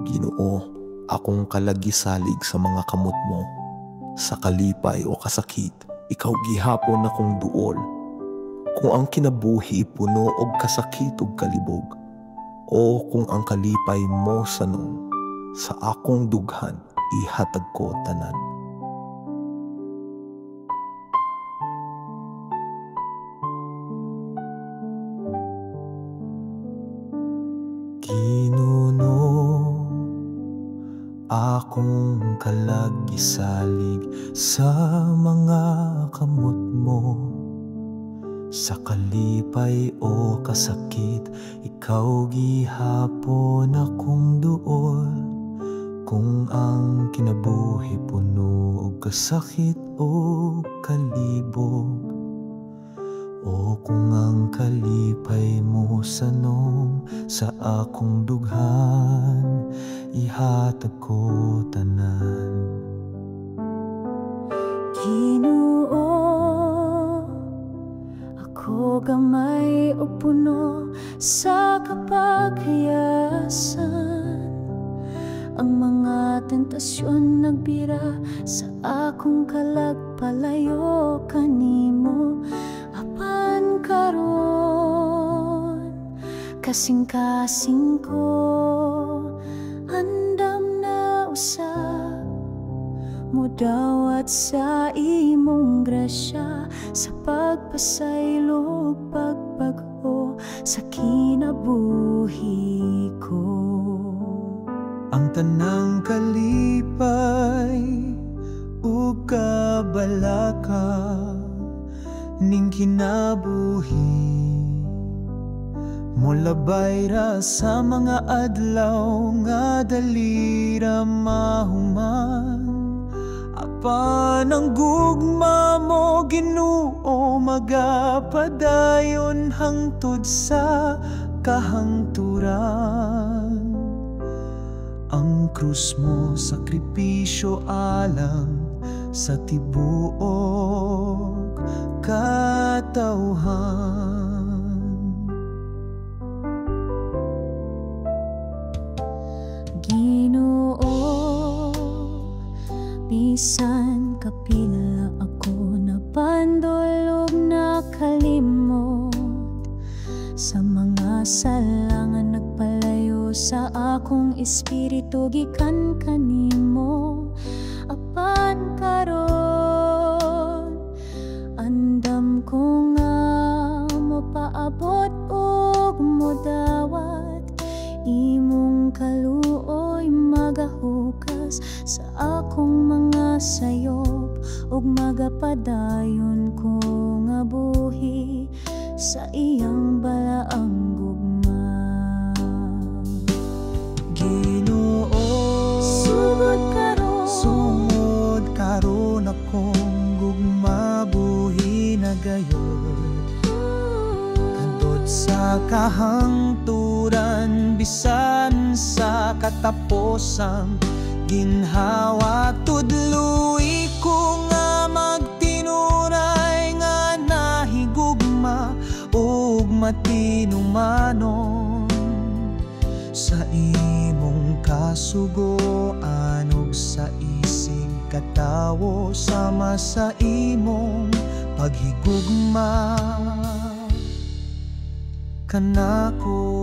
Ginoo, akong kalagisalig sa mga kamot mo. Sa kalipay o kasakit, ikaw gihapon akong duol. Kung ang kinabuhi puno og kasakit ug kalibog, o kung ang kalipay mo sanong, sa akong dughan ihatag ko tanan. Ginuno, akong kalagisalig sa mga kamot mo. Sa kalipay o kasakit, ikaw gihapon akong duol. Kung ang kinabuhi puno og kasakit o kalibog, o kung ang kalipay mo sanong, sa akong dughan ihatag ko tanan. Ginoo, ako gamay o puno sa kapaghayasan. Ang mga tentasyon nagbira sa akong kalagpalayo kanimo. Apan karon, kasing-kasing ko, andam na usab, mudawat sa imong grasya, sa pagpasaylo ug pagpag-o sa kinabuhi ko. Ang tanang kalipay ug kabalaka ning kinabuhi, molabay ra sa mga adlaw nga dali ra mahuman. Apan ang gugma mo, Ginoo, magapadayon hangtod sa kahangturan. Ang krus mo sakripisyo alang sa tibuok katawhan. Ginoo, bisan kapila ako napandulog nakalimot, sa mga salangan nagpalayo sa akong espiritu gikan kanimo. Apan karon, andam ko nga mopaabot ug modawat, imong kaluoy magahukas sa akong mga sayop, ug magapadayon ko nga buhi sa iyang balaang gugma. Ginoo, sugod karon akong gugma buhi na gayon. Kantod sa kahangturan, bisan sa katapusang ginhawa, tudloy ko nga magtinuray nga nahigugma ug matinumanon sa imong kasugoan ug sa isig katawo, sama sa imong paghigugma kanako.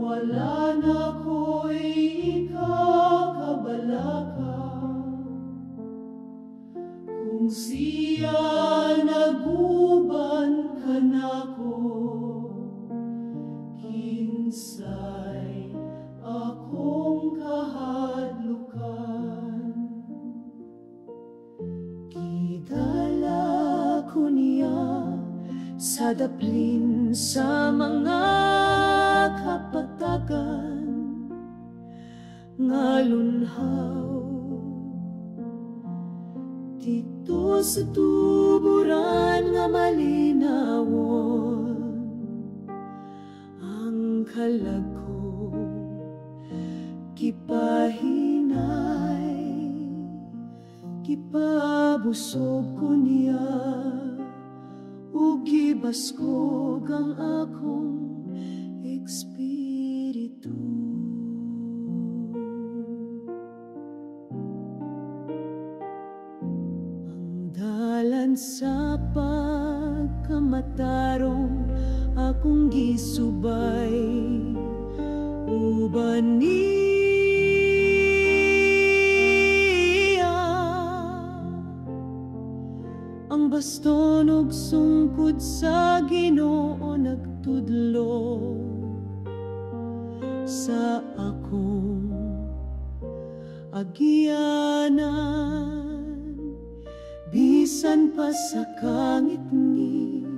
Wala na ko'y ikakabalaka, kung siya naguban ka nako, kinsay akong kahadlukan. Gidala ko niya sa daplin sa mga kapatagan nga lunhaw. Dito sa tuburan nga malinawon, ang kalag ko kipahinay, kipabusog ko niya, ug gibaskog ang akong espiritu. Dalan sa pagkamatarong akong gisubay, uban niya ang baston ug sungkod sa Ginoo nagtudlo sa akong agyanan. Bisan pa sa kangit-ngit,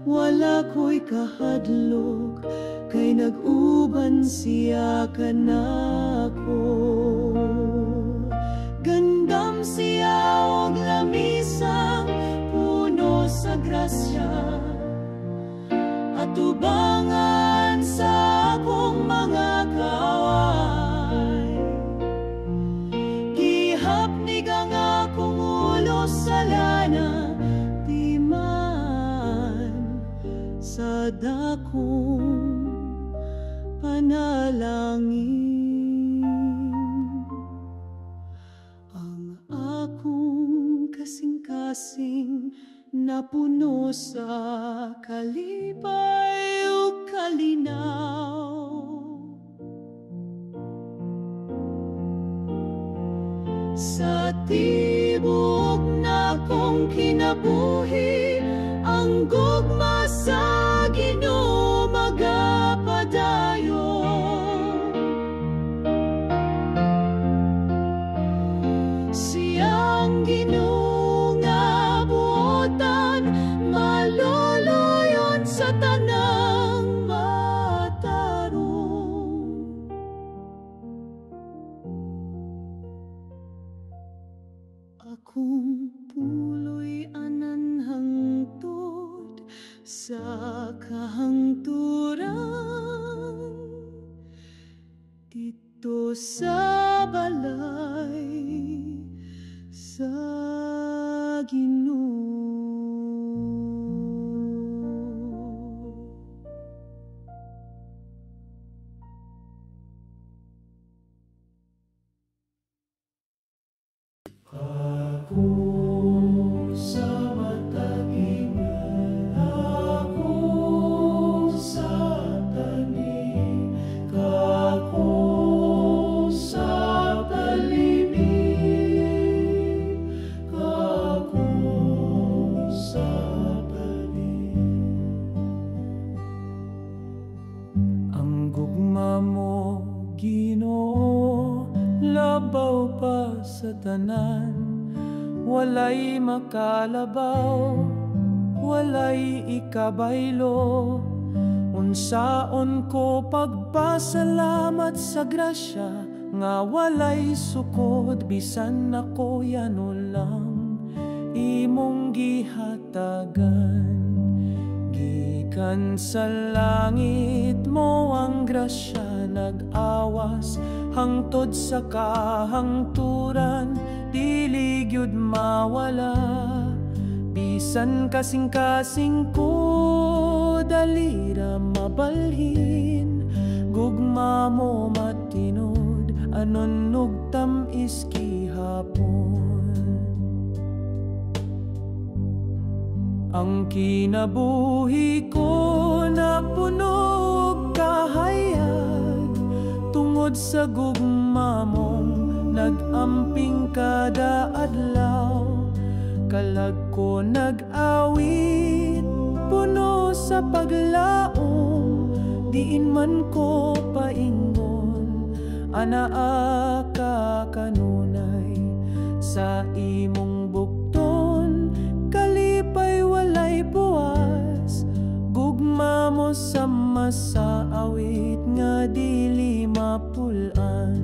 wala ko'y kahadlok, kay nag-uban siya kanako. Gandam siya og lamisang puno sa grasya, at ubangan sa akong mga kaaway. Gihapnig ang akong ulo sa lana, di man sa dakong panalangin. Ang akong kasing-kasing napuno sa kalipay o kalinaw. Sa tibok na kong kinabuhi, ang gugma sa Ginoo magapadayon. Siyang Ginoo nga buotan, maluluyon sa tanang matarong. Akong puloy anan hangtod sa kahangturan, dito sa balay sa Ginoo. Ako sa mataging, ako sa tanim, ako sa talimig, ako sa tanim. Ang gugma mo, Ginoo, labaw pa sa tanan, walay makalabaw, walay ikabaylo. Unsaon ko pagpasalamat sa grasya, nga walay sukod, bisan ako yano lang imong gihatagan. Gikan sa langit mo ang grasya nag-awas, hangtod sa kahangturan, dili gyud mawala. Bisan kasing-kasing ko, dalira mabalhin, gugma mo matinod, anon nugtam iski hapon. Ang kinabuhi ko napunog kahayag, tungod sa gugma mong nag-amping kada adlaw. Kalag ko nag-awit, puno sa paglaom, diin man ko paingon, anaa ka kanunay. Sa imong bukton, kalipay walay buwas, gugma mo sa sama sa awit nga dili mapulan.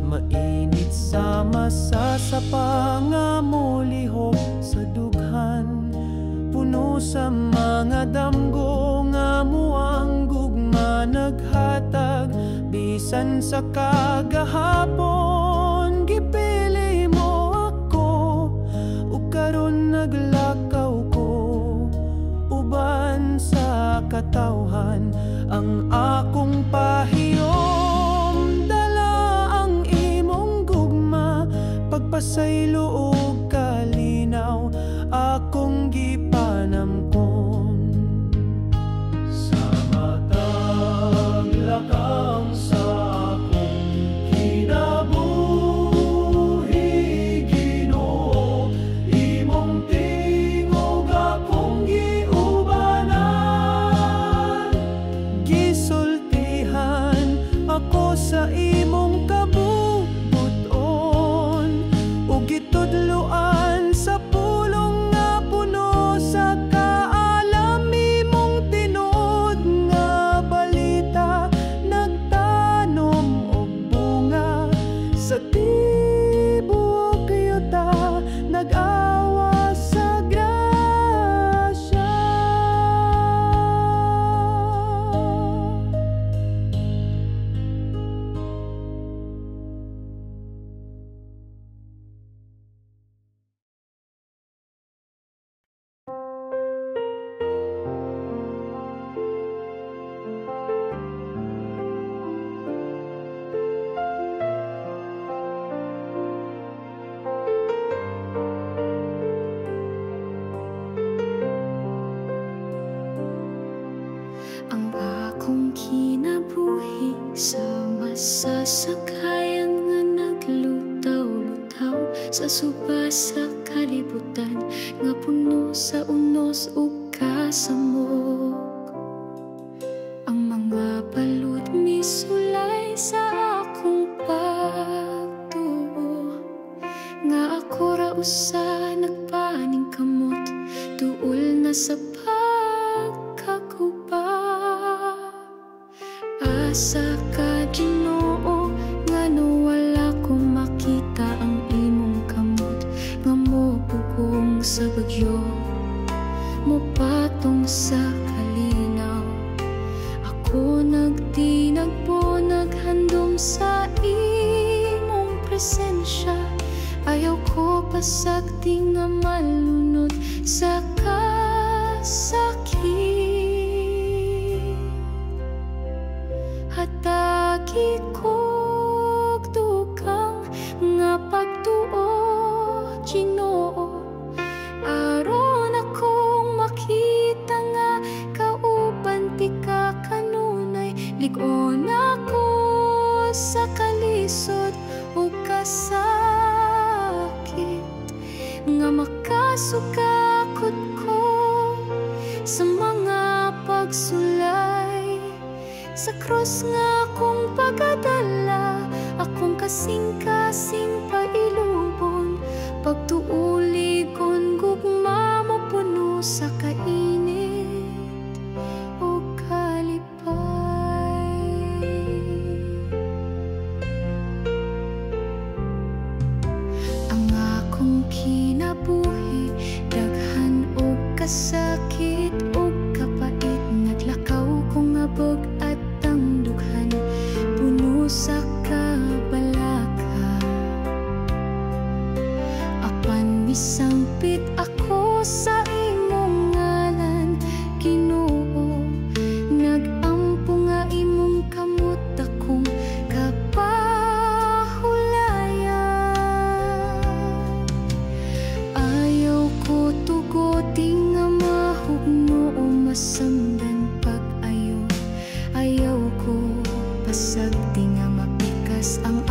Mainit sama sa pangamulihok sa dughan, puno sa mga damgo nga muang gugma naghatag. Bisan sa kagahapon gipili mo ako, ug karon naglakaw ko uban sa katawhan. Ang akong pahiyom pagpasaylo og kalinaw akong gipanamkon. Sa matag lakang sa akong kinabuhi, Ginoo, imong tingog akong giubanan. Gisultihan ako sa imong kabubuton, gitudloan sa pulong nga puno sa kaalam. Imong tinuod nga balita nagtanom og bunga sa tibuok yuta, nag-awa sa grasya. Ang akong kinabuhi sa masasakayan nga naglutaw-lutaw sa suba sa kalibutan nga puno sa unos ug kasamok. Ang mga balod misulay sa akong pagtuo, nga ako ra usa nagpaning kamot tuol na sa asa ka Ginoo, nga wala ko makita ang imong kamot nga mobugong sa bagyo, mopatong sa kalinaw. Ako nagtinagpo, naghandom sa imong presensya. Ayaw ko pasagdi nga malunod sa kasakit. Hatagi kog dugang nga pagtuo, Ginoo, aron akong makita nga kauban ti ka kanunay. Lig-on ako sa kalisod o kasakit, nga makasukakot ko sa mga pagsulay. Sa krus nga akong pagadala, akong kasing-kasing pailubon, pagtuuligon gugma mo puno sa kainit o kalipay. Ang akong kinabuhi daghan o kasakit o kapait, naglakaw kong abog at sa kabalaka. Apan misangpit ako sa imong ngalan, Ginoo, nagampo nga imong kamot akong kapahulayan. Ayaw ko tuguti nga mahugno o masamdan pag-ayo. Ayaw ko pasagdi nga mapikas ang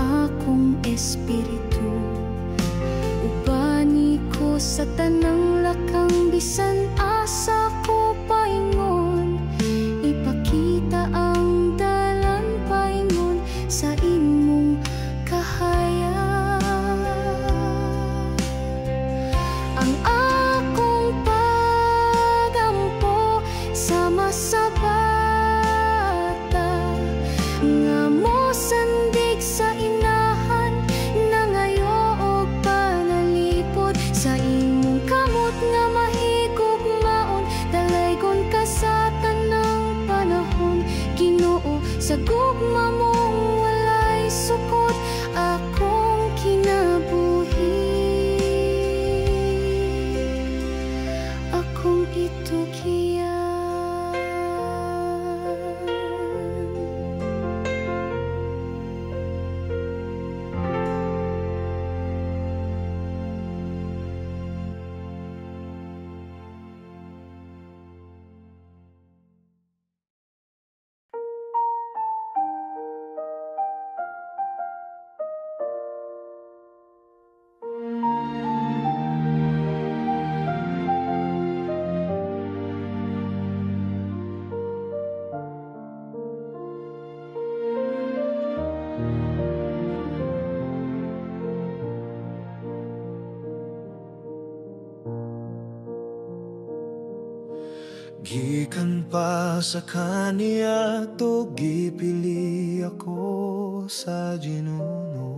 Gikan pa sa kaniya to gipili ako sa Ginuno.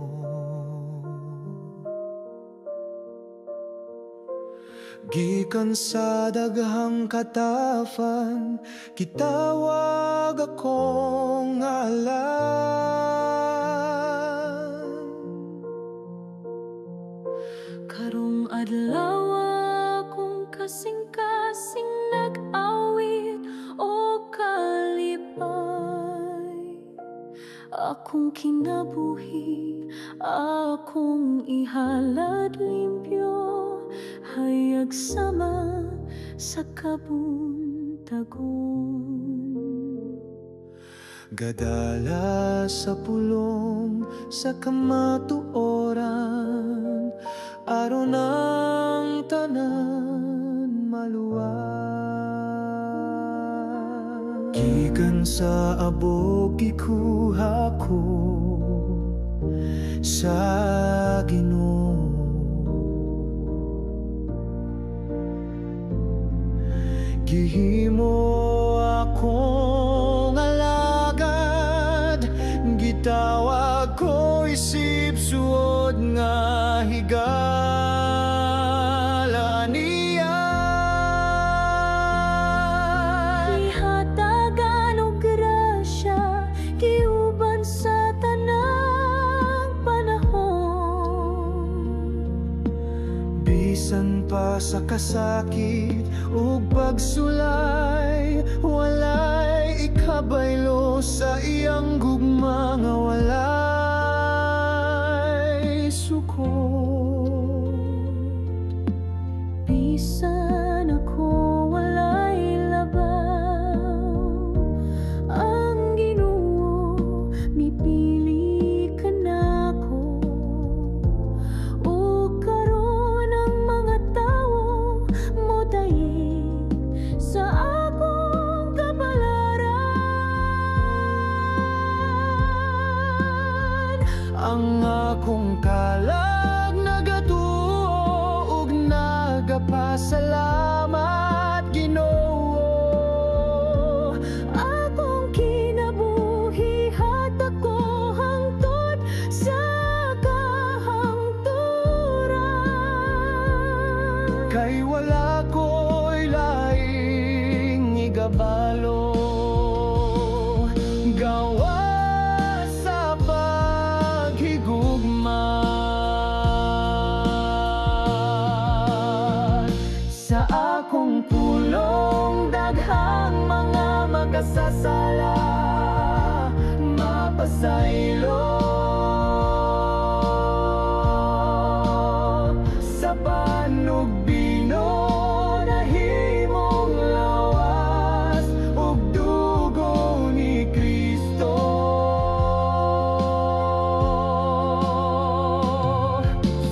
Gikan sa daghang katafan kitawag akong ngalan. Karong adlaw akong kasing-kasing nag-awit o kalipay. Akong kinabuhi, akong ihalad limpyo, hayag sama sa kabuntagon. Gadala sa pulong sa kamatuoran, aron ang tanan maluwag. Gikan sa abog gikuha ko sa Ginoo. Gihimo akong alagad, gitawag ko isip suod nga higala niya. Ihatagan og grasya, giuban sa tanang panahon. Bisan pa sa kasakit ug pagsulay, walay ikabaylo sa iyang gugma nga walay sukot. Bisan ako walay labaw, ang Ginoo mipili ka nako. O karon ang mga tawo mo dayeg sa akong kapalaran. Ang akong kalag nagatuo ug nagapasalamat, Ginoo. Akong kinabuhi hatag ko hangtod sa kahangturan. Kay wala ko'y laing igabalo, gawa sa paghigugma. Sa akong pulong daghang mga makasasala, mapasaylo sa panugbino, nahimong lawas ug dugo ni Kristo.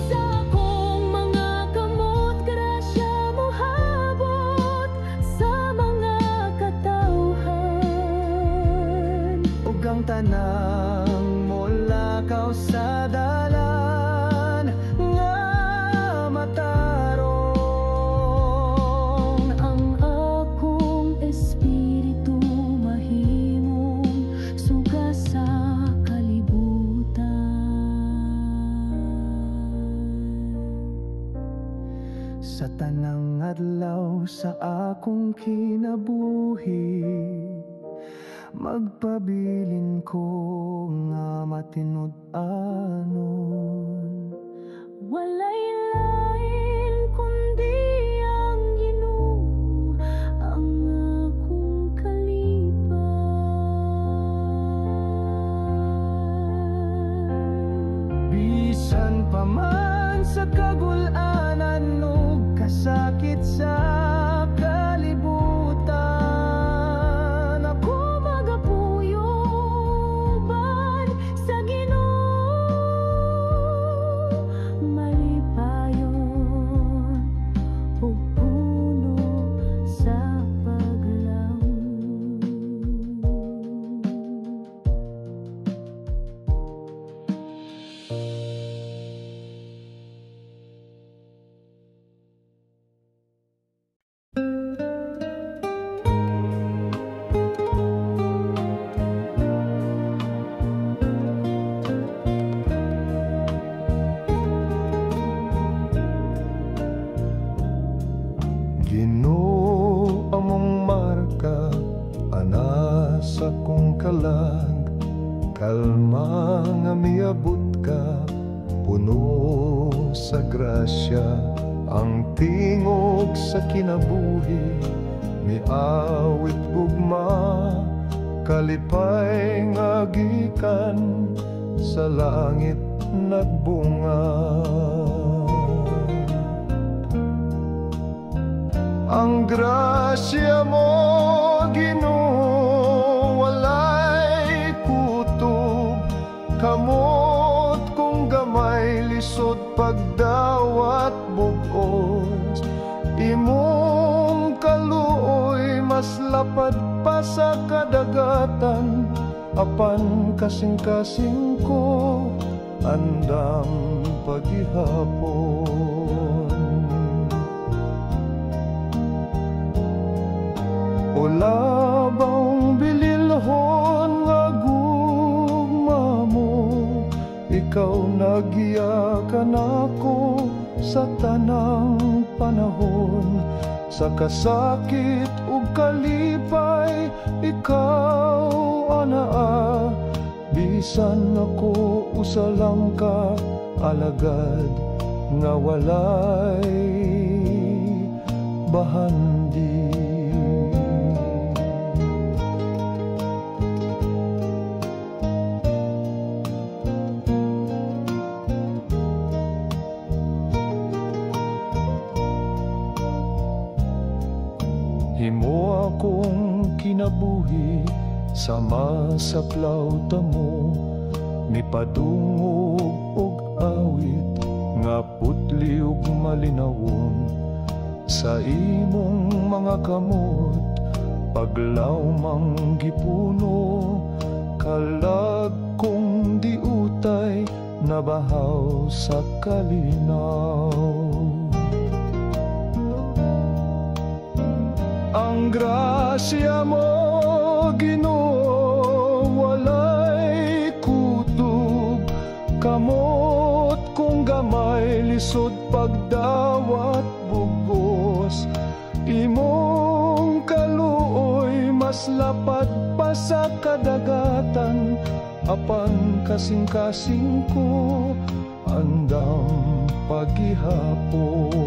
Sa akong mga kamot, grasya mo habot sa mga katawhan. Ug ang tanang molakaw sa dalan nga matarong. Ang akong espiritu mahimong suga sa kalibutan. Sa tanang adlaw sa akong kinabuhi, magpabilin ko nga matinud-anon. Walay lain kundi ang Ginoo, ang akong kalipay. Bisan pa man sa kagul-anan ug kasakit sa nga puno sa grasya, ang tingog sa kinabuhi miawit gugma, kalipay nga gikan sa langit nagbunga. Ang grasya mo, Ginoo, walay kutob, kamot kung gamay lisod pagdawat bugos. Imong kaluoy mas lapad pa sa kadagatan, apan kasing-kasing ko andam paghihapon. O labang bililhon nga gugma mo, ikaw nagyakan ako sa tanang panahon. Sa kasakit ug kalipay, ikaw anaa, bisan ako usa lang ka alagad nga walay bahandi. Himo akong kinabuhi sama sa plauta mo, mipadungog og awit nga putli ug malinawon. Sa imong mga kamot paglawmang gipuno, kalag kong diutay nabahaw sa kalinaw. Ang grasya mo, Ginoo, walay kutob, kamot kung gamay lisod pagdawat bugos. Imong kaluoy mas lapad pa sa kadagatan, apan kasing-kasing ko andam paghihapon.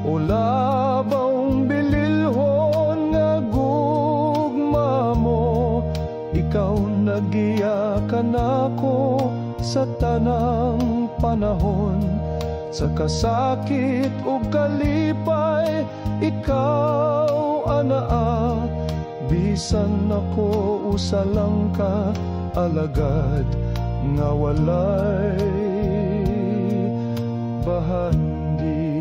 O labang bililhon nga gugma mo, ikaw nagyakan ako sa tanang panahon. Sa kasakit ug kalipay, ikaw anaa, bisan ako usa lang ka alagad nga walay bahandi.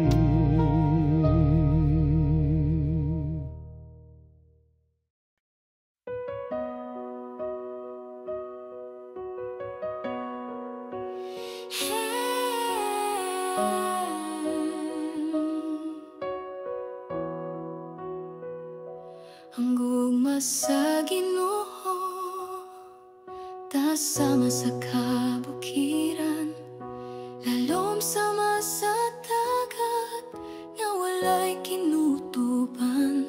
Ang gugma sa Ginoo, tasama sa kabukiran, lalom sama sa dagat nga walay kinutuban.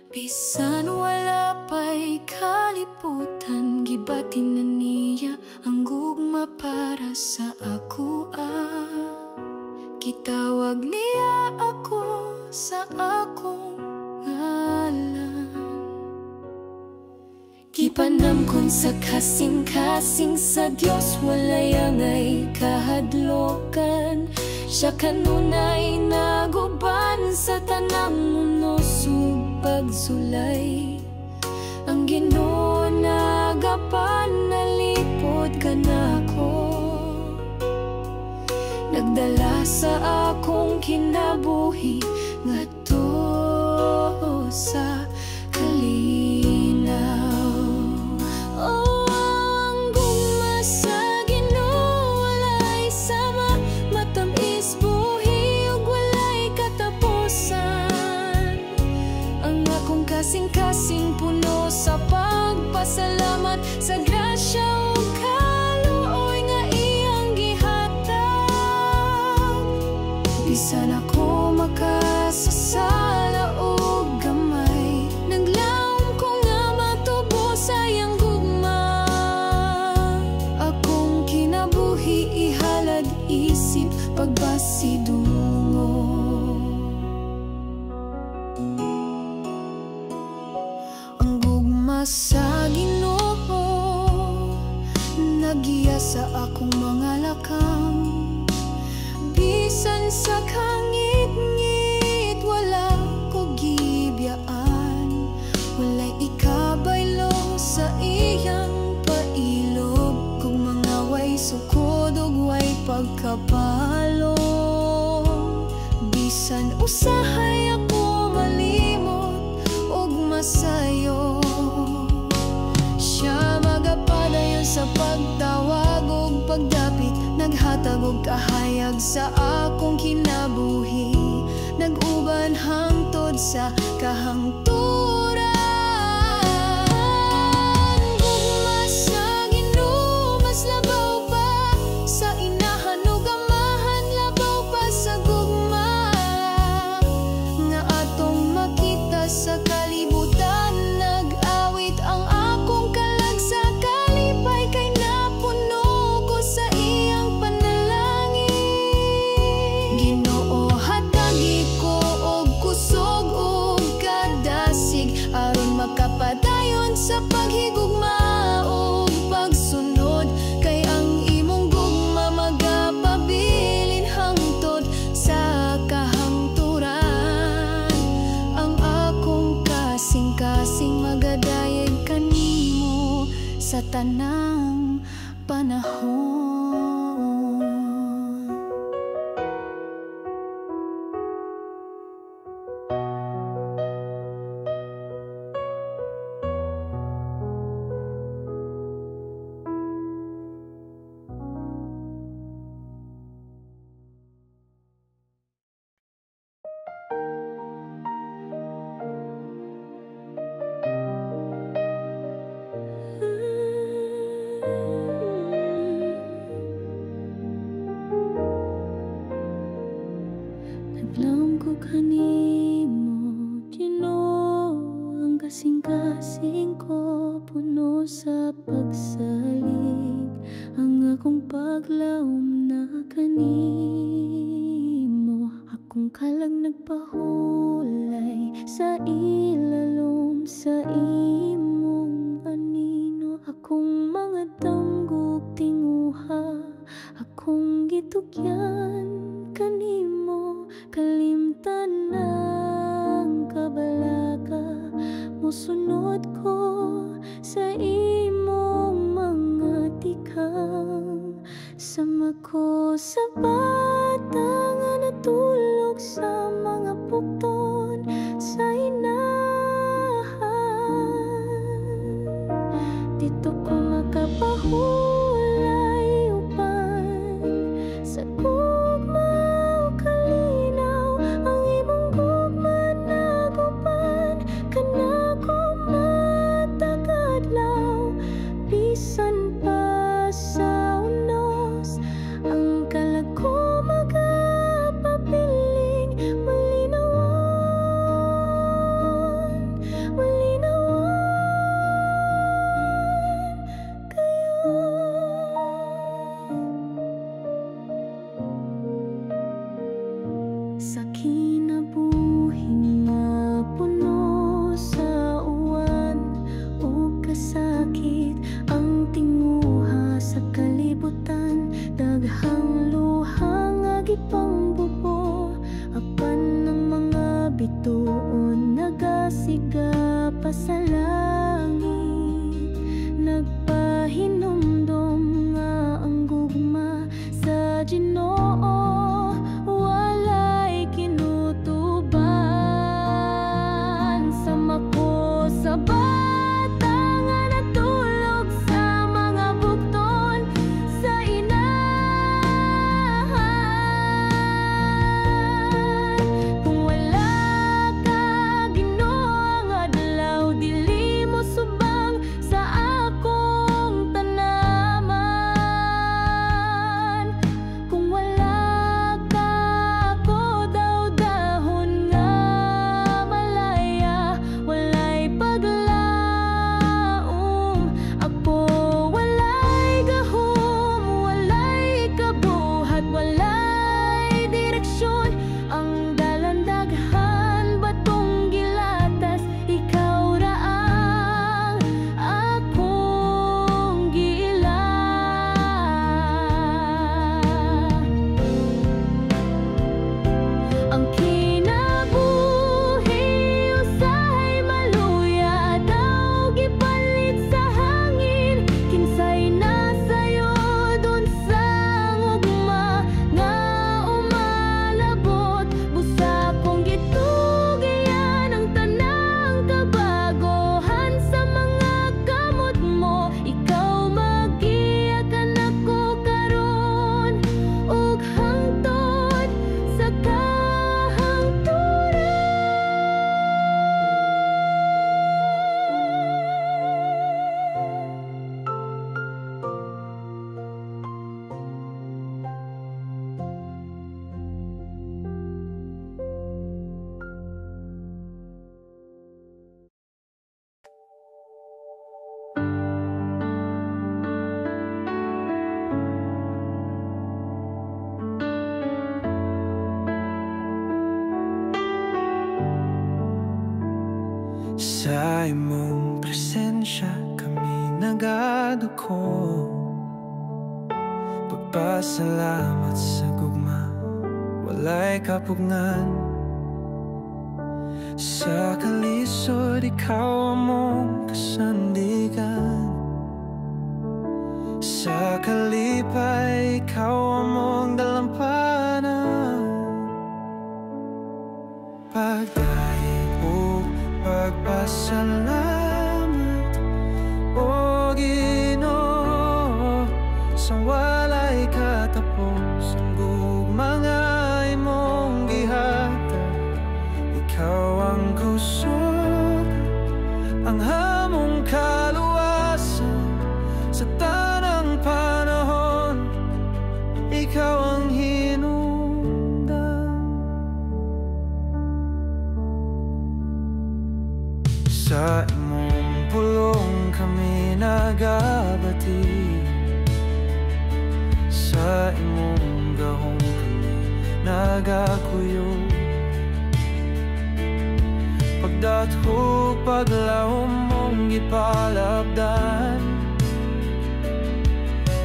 Bisan wala pa'y kaliputan, gibatin na niya ang gugma para sa ako. Gitawag niya ako sa akong ngalan. Gipanamkon sa kasing-kasing sa Dios, walay angay kahadlokan. Siya kanunay naguban sa tanang mundo sug pagsulay. Ang Ginoo nagapan nalipod kanako, nagdala sa akong kinabuhi ngadto sa kalinaw. Oh, ang gugma sa Ginoo walay sama, matamis buhi ug walay katapusan. Ang akong kasing-kasing puno sa pagpasalamat sa grasya ug kaluoy nga iyang gihatag. Bisan ako makasasala o gamay, pagbasidungo. Ang gugma sa Ginoo nagiya sa akong mga lakang, bisan sa kangit-ngit wala ko gibiyaan. Walay ikabaylo sa iyang pailog, kung mga way sukod ug way pagkapalong. Bisan usahay ako malimot ug masayo, siya magapadayon sa pagtawag ug pagdapit, naghatag og kahayag sa akong kinabuhi, nag-uban hangtod sa kahangturan. Gugma sa Ginoo mas labaw pa sa inahan ug amahan, labaw pa sa gugma nga atong makita sa kalibutan. Nag-awit ang akong kalag sa kalipay, kay napuno ko sa iyang panalangin. Ginoo, hatagi ko og kusog ug kadasig, aron makapadayon sa paghigugma ug pagsunod, kay ang imong gugma magapabilin hangtod sa kahangturan. Ang akong kasing-kasing magadayeg kanimo sa tanang panahon. Naglaom ko kanimo, Ginoo, ang kasing-kasing ko puno sa pagsalig. Ang akong paglaom na kanimo, akong kalag nagpahulay sa ilalom sa imong anino. Akong mga danggog tinguha, akong gitugyan kanimo, kalimtan ng kabalaka. Musunod ko sa imong mga tikang, sama ko sa bata nga natulog sa mga pukton sa inahan. Dito ko makapahulay upan sa gugma o kalinaw. Ang imong gugma naguban kanako matagadlaw, bisan pa sa unos ang kalag ko magapapiling. Malinawan, malinawan kayo. Sa imong presensya kami nagaduko. Pagpasalamat sa gugma, walay kapugngan. Sa kalisod, ikaw among kasandigan. Sa kalipay, ikaw among dalampanan. Pagdaig o pagpasalamat, O Ginoo, sa walay katapos ang gugmanga imong gihatag. Ikaw ang kusog, ang hamong kaluwasan sa tanang panahon. Ikaw ang hinungdan. Sa imong pulong kami nagabati. Sa imong gahong kami nagakuyog. Pagdathog paglahom mong gipalabdan.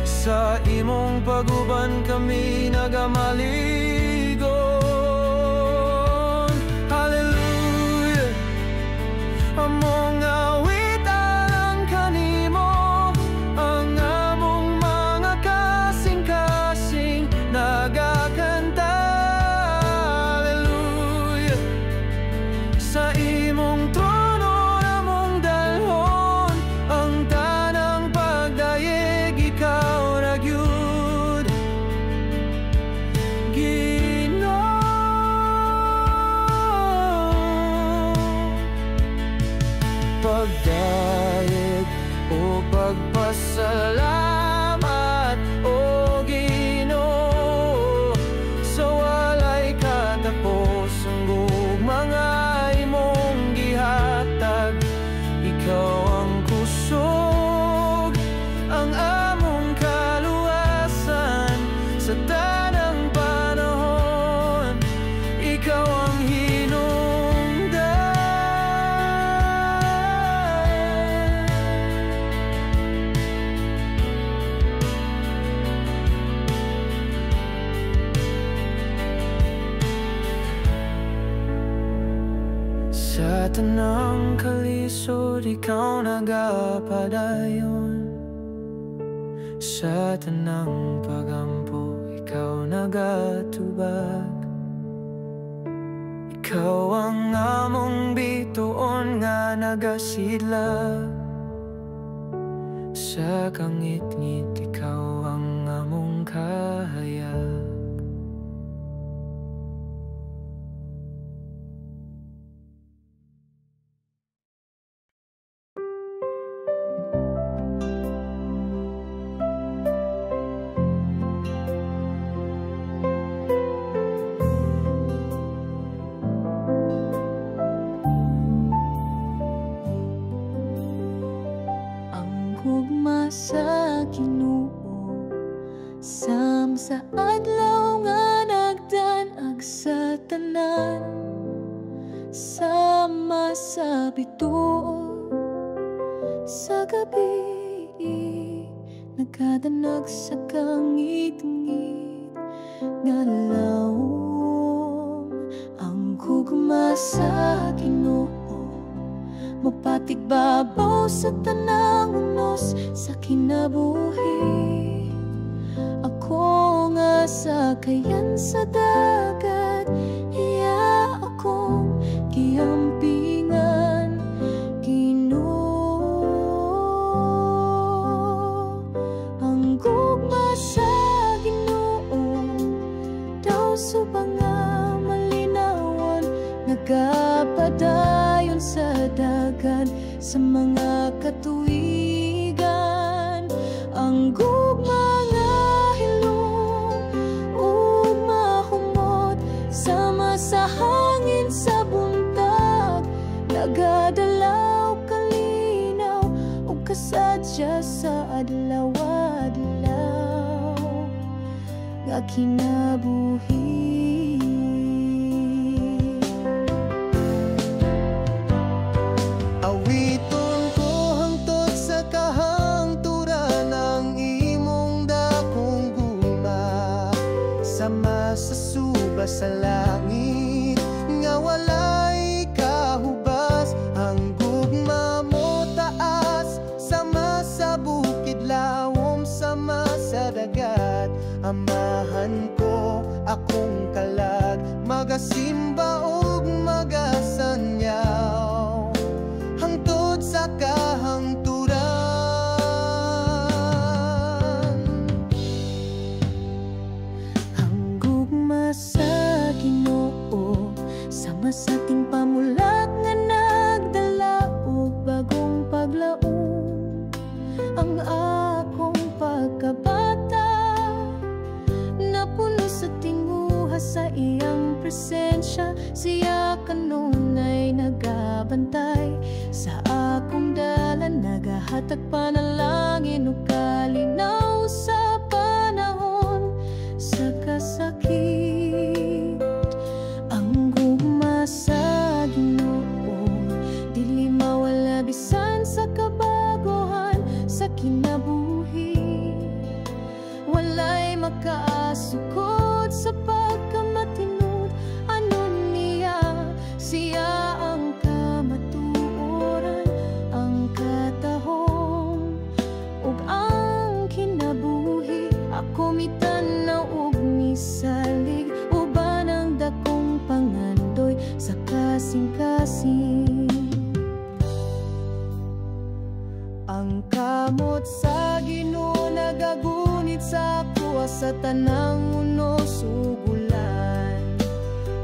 Sa imong paguban kami nagamaligon. Hallelujah. Among awitan ang kanimo, ang among mga kasing-kasing nagakanta. Hallelujah. Sa imong trono namong dalhon ang tanang pagdayeg. Ikaw ragyud Ginoo. Pagdayeg o pagpasalamat, O Ginoo, sa walay katapos ang gugmanga imong gihatag. Ikaw ang kusog, ang among kaluwasan sa tanang panahon. Ikaw ang hinungdan. Sa tanang kalisod, ikaw nagapadayon. Sa tanang pagampo, ikaw nagatubag. Ikaw ang among bituon nga nagasidlag. Sa kangit-ngit, ikaw ang among kahayag. Gugma sa Ginoo, sam sa adlaw nga nagdanag sa tanan. Sama sa bituon sa gabi, nagkadanag sa kangit-ngit nga lawom. Ang gugma sa Ginoo, mapatigbabaw sa tanang unos sa kinabuhi. Ako nga sakayan sa dagat, iya akong giampingan. Ginoo, ang gugma sa Ginoo daw subang nga malinawan, nagapadayon sa dagan sa mga katuigan. Ang gugma nga hilong ug mahumot, sama sa hangin sa buntag, nagadalaw kalinaw ug kasadya sa adlaw-adlaw nga kinabuhi. Awit sa bukid lawom sama sa dagat. Amahan ko akong kalag, magasimba ug magasanyaw hangtod sa kahangturan. Ang gugma sa Ginoo sama sa ating pamulat nga nagdala og bagong paglaom. Ang akong pagkabata napuno sa tinguha sa iyang presensya. Siya kanunay nagabantay sa akong dalan, nagahatag panalangin ug kalinaw sa panahon sa kasakit. Ang gugma sa Ginoo dili mawala bisan sa kabaguhan sa kinabuhi. Walay makaasukod sa pagkamatinud, anon niya siya ang kamatuoran, ang katahom ug ang kinabuhi. Ako mitanaw ug misalig, uban ang dakong pangandoy sa kasing-kasing. Ang kamot sa Ginoo nagagunit sa ako sa tanang unos ugulan.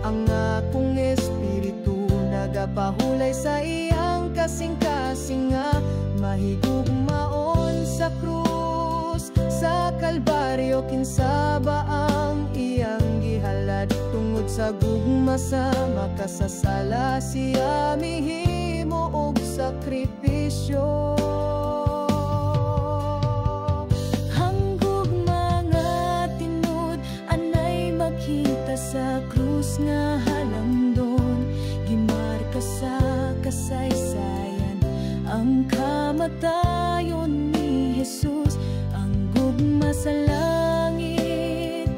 Ang akong espiritu nagapahulay sa iyang kasing-kasing nga mahigugmaon sa krus. Sa Kalbaryo kinsaba ang iyang gihalad, tungod sa gugma sa makasasala siya mihimo og sakripisyo. Sa krus nga halamdon, gimarka sa kasaysayan ang kamatayon ni Jesus. Ang gugma sa langit,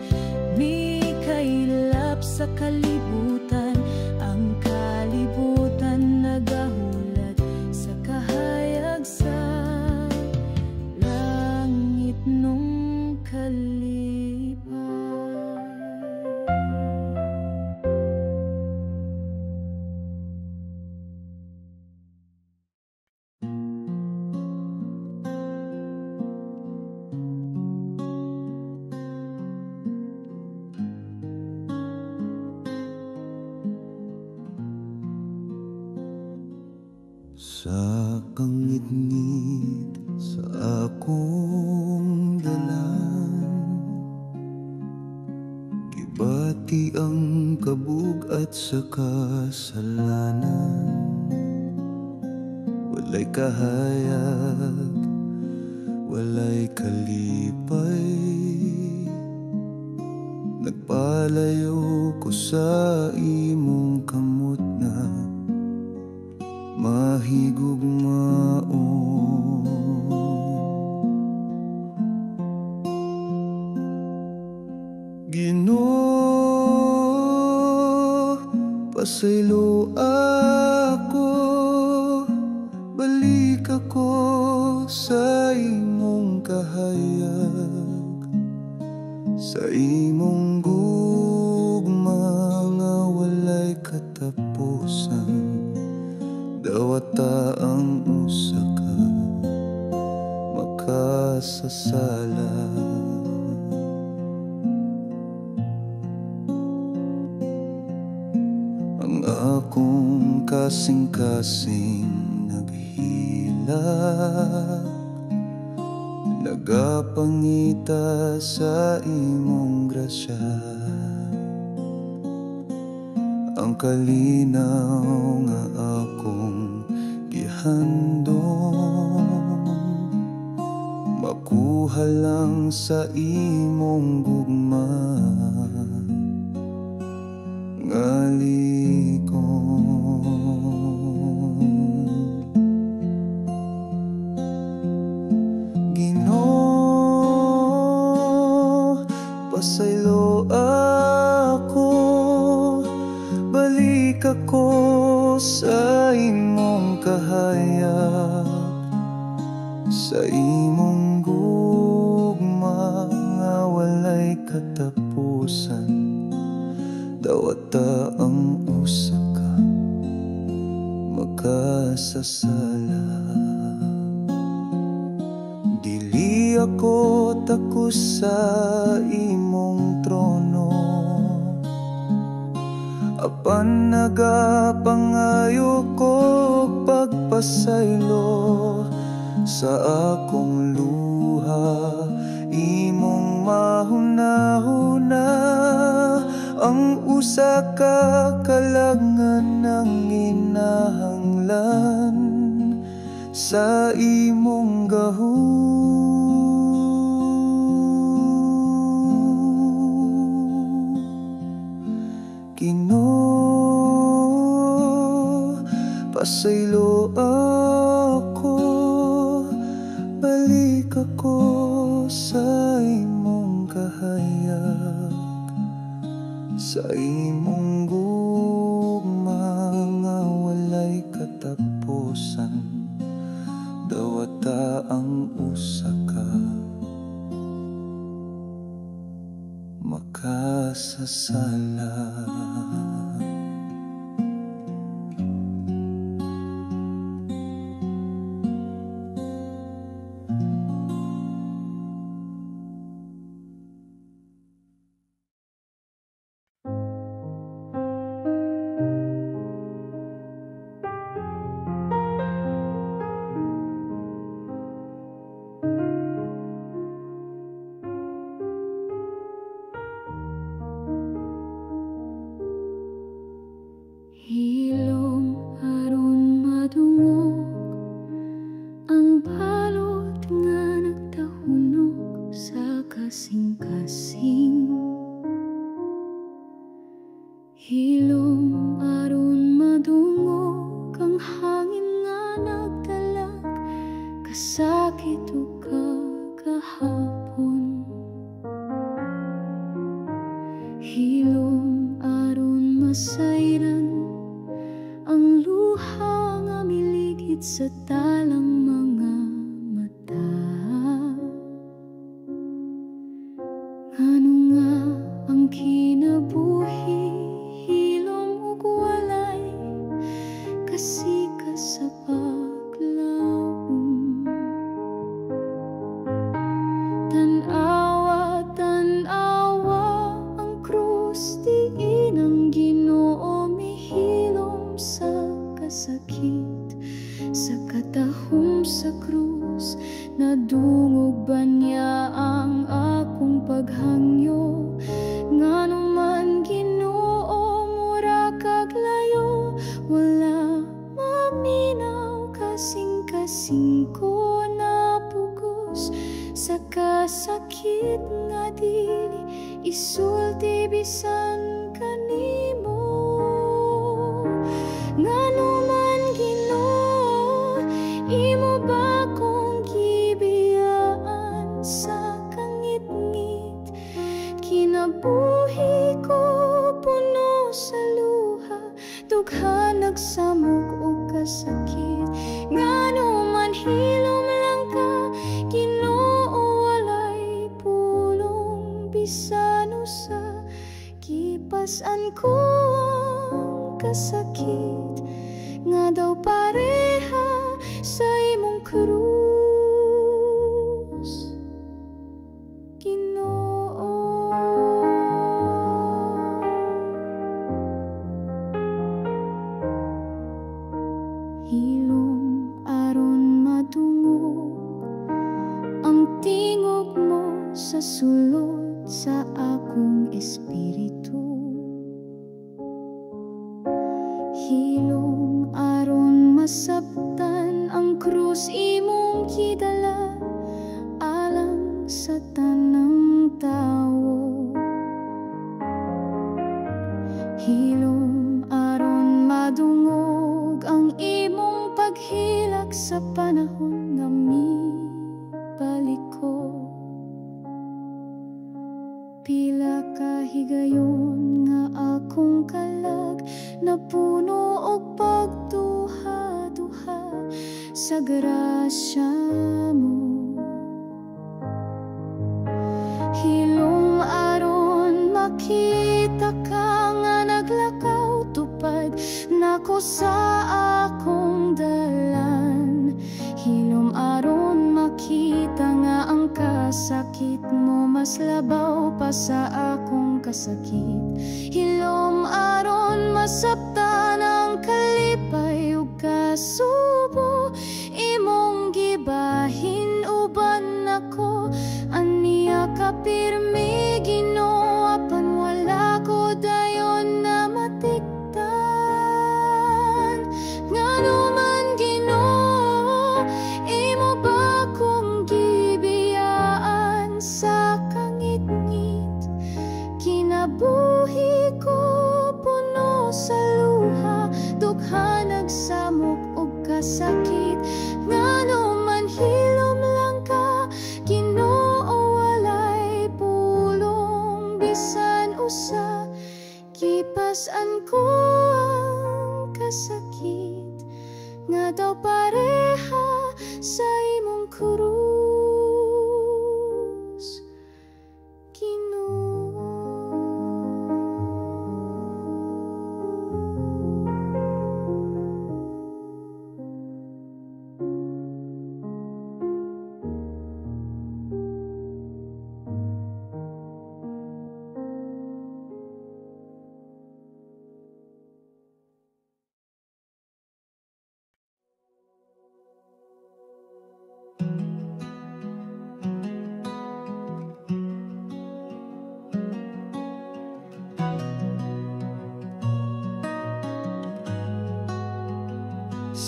mikailap sa kalibutan. Ang kalibutan nagahulat sa kahayag sa langit nung kalipan. Sa kangit-ngit sa akong dalan, gibati ang kabug at sa kasalanan. Walay kahayag, walay kalipay, nagpalayo ko sa imong kamot na mahigugmaon. Ginoo, pasaylo ako, balik ako sa imong kahayag, sa imong gugma nga walay katapusan. Dawata ang usa ka makasasala. Ang akong kasing-kasing naghilak, nagapangita sa imong grasya. Ang kalinaw nga akong gihandom, makuha lang sa imong gugma nga ligon. Ginoo, pasaylo ako, balik ako sa imong kahayag, sa imong gugma nga walay katapusan. Dawata ang usa ka makasasala. Dili ako takos sa imong trono, apan nagapangayo ko pagpasaylo sa akong luha. Imong mahuna-huna ang usa ka kalangan ng inahanglan sa imong gahum. Ginoo, pasaylo ako, balik ako sa imong kahayag, sa imong gugma nga walay katapusan. Dawata ang usa ka makasasala. Hilom aron madungog ang balot nga nagtahunog sa kasing-kasing. Hilom aron madungog ang hangin nga nagdalag kasakit ug kagahapon. Hilom aron masayran ang luha nga miligid sa talang mga mata. Ngano nga ang kinabuhi hilom ug walay kasika sa paglaom. Tan-awa, tan-awa ang krus diin ang Ginoo mihilom sa kasakit, sa katahom sa krus. Nadungog ba niya ang akong paghangyo? Ngano man Ginoo mura kag layo, wala maminaw kasing-kasing ko napugos sa kasakit nga dili isulti bisan kanimo. Ngano man Ginoo, imo ba kong gibiyaan sa kangit-ngit? Kinabuhi ko puno sa luha, dugha nagsamok og kasakit. Ngano man hilom lang ka Ginoo, walay pulong bisan usa. Kipas-an ko ang kasakit nga daw pareha sa imong krus, Ginoo. Hilom aron madungog ang tingog mo sa sulod sa akong espiritu. Hilom aron masabtan ang krus imong gidala alang sa tanang tawo. Hilom aron madungog ang imong paghilak sa panahon nga mibalik ko. Pila ka higayon nga akong kalag napuno og pagduha-duha sa grasya mo. sa akong dalan. Hilom aron makita nga ang kasakit mo mas labaw pa sa akong kasakit. Hilom aron masabtan ang kalipay ug kasubo, imong gibahin uban ako. Aniya ka pirmi Ginoo, apan wala ko dayon na matiktan. Ngano man Ginoo, imo ba kong gibiyaan sa kangit-ngit? Kinabuhi ko puno sa luha, dugha nagsamok og kasakit. Ngano man hilom lang ka Ginoo, walay pulong bisan usa. Kipas-an ko ang kasakit, nga daw pareha sa imong krus, Ginoo.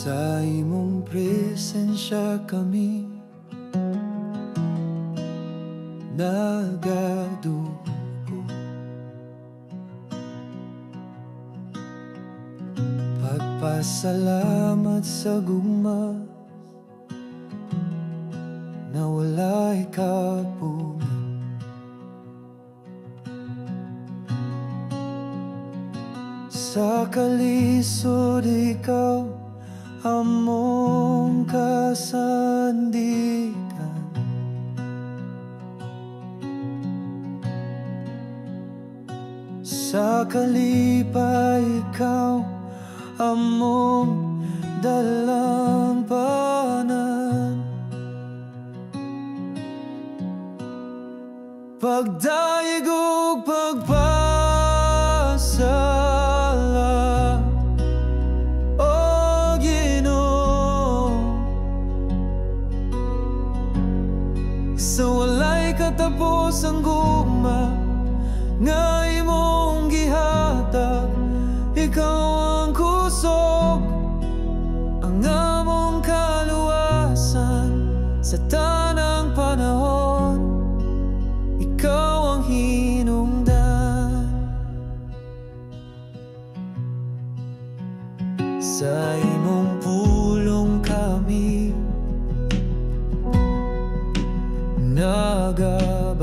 Sa imong presensya kami nagadugo. Pagpasalamat sa gugma na walay kapunan. Sa kalisod ikaw among kasandikan. Sa kalipay ikaw among dalampanan. Pagdaig ug pagpasala, sa walay katapos ang gugma nga imong gihatag. Ikaw ang kusog, ang among kaluwasan sa tanang panahon. Ikaw ang hinungdan. Sa imong pulong kami nagabati.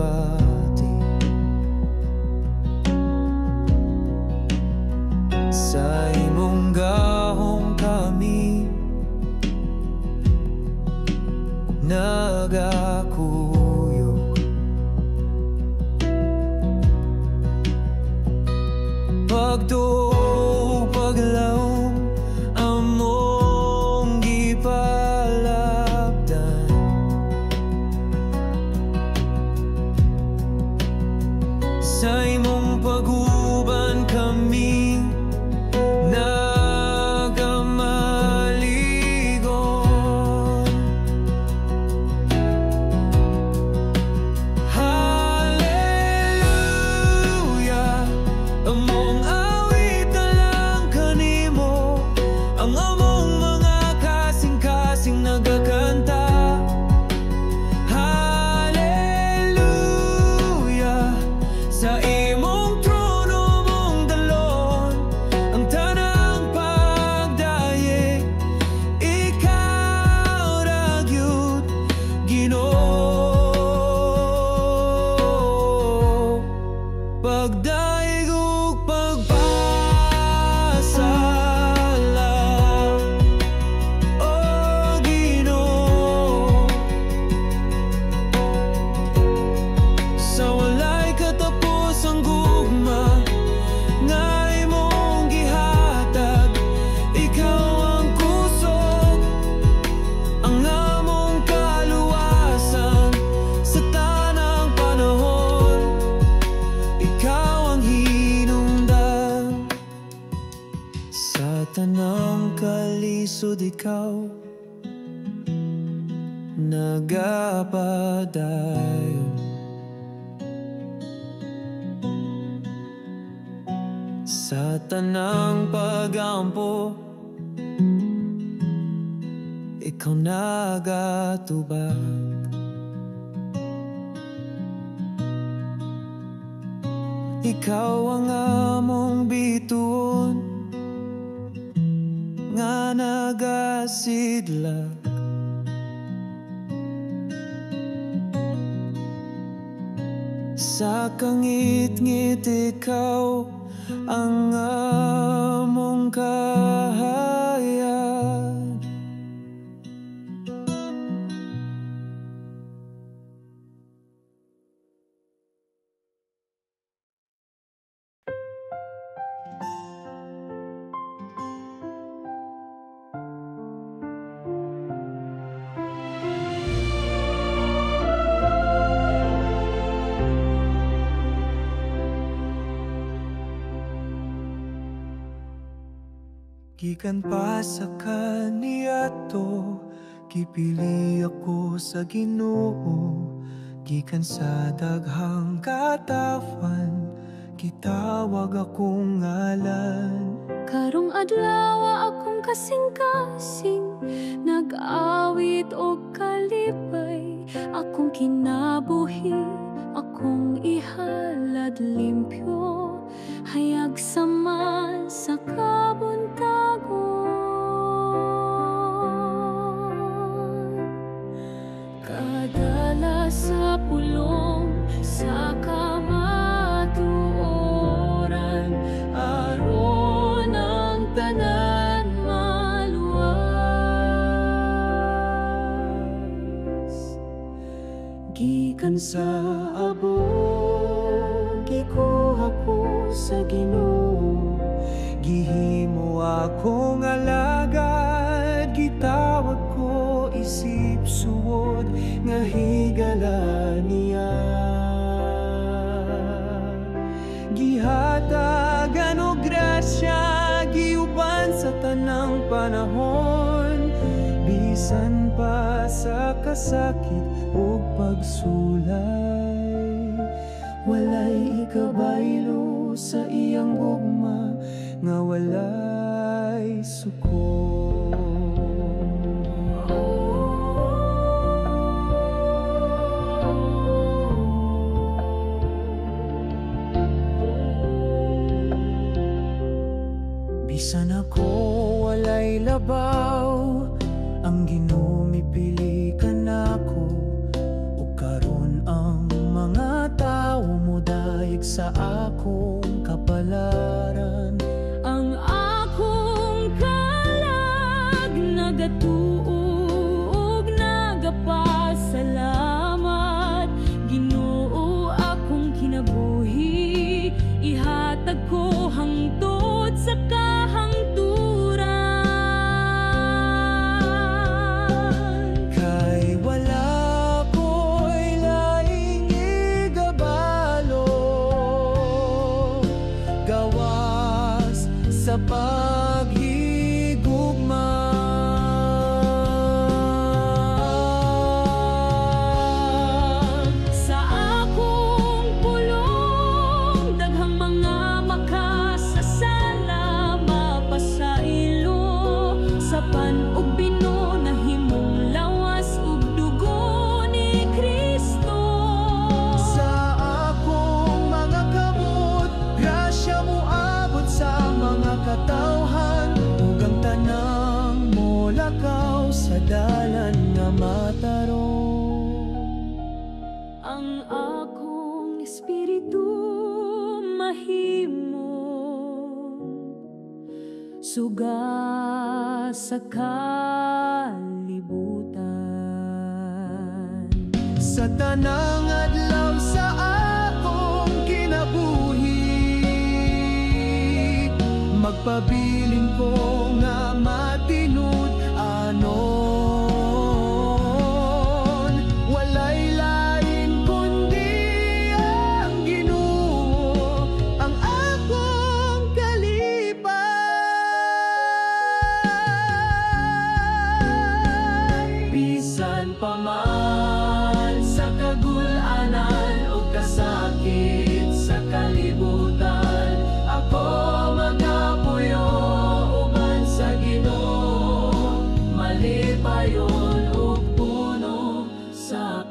Sa imong gahong kami nagakuyog. Pagtuog paglaom among gipalapdan. Sa imong paguban kami nagamaligon. Hallelujah, among awit na lang kanimo, ang among mga kasing-kasing nagakanta. Hallelujah, sa imong trono ikaw nagapadayon sa tanang pagampo, ikaw nagatubag. Ikaw ang among bituon nga nagasidlak. Sa kangit-ngit ikaw ang among kahayag. Gikan pa sa kaniadto, gipili ako sa Ginoo. Gikan sa daghang katawan, gitawag akong ngalan. Karong adlaw akong kasing-kasing, nag-awit o kalipay. Akong kinabuhi, akong ihalad limpyo, hayag saman sa kabuntagon. Kadala sa pulong, sa kamatuoran, aron ang tanan maluwas. Gikan sa abog, gikuha ko sa Ginoo. Gihimo akong alagad, gitawag ko isip suwod, nga higala niya. Gihatagan og grasya, giuban sa tanang panahon, bisan pa sa kasakit ug pagsulay. Walay ikabaylo sa iyang gugma, nga walay suko. Bisan ako walay labaw, ang Ginoo mipili ka nako. Ug karon ang mga tawo mo dayeg sa akong kapalaran. Ang akong kalag nagatuog, nagapasalamat. Ginoo akong kinabuhi, ihatag ko hangtod sa kahangturan. Kay wala ko'y laing igabalo, gawas sa paghigugma. Sa akong pulong, daghang mga makasasala, mapasailo sa pan-ug bino, nahimong lawas ug dugo ni Kristo. Sa akong mga kamot, grasya mo abot sa mga katawhan, ug ang tanang mo lakaw sa dalan nga matarong. Ang akong espiritu mahimo suga sa kalibutan. Sa tanang adlaw sa akong kinabuhi, magpabiling ko nga matinud anon. Walay lain kundi ang Ginoo, ang akong kalipay.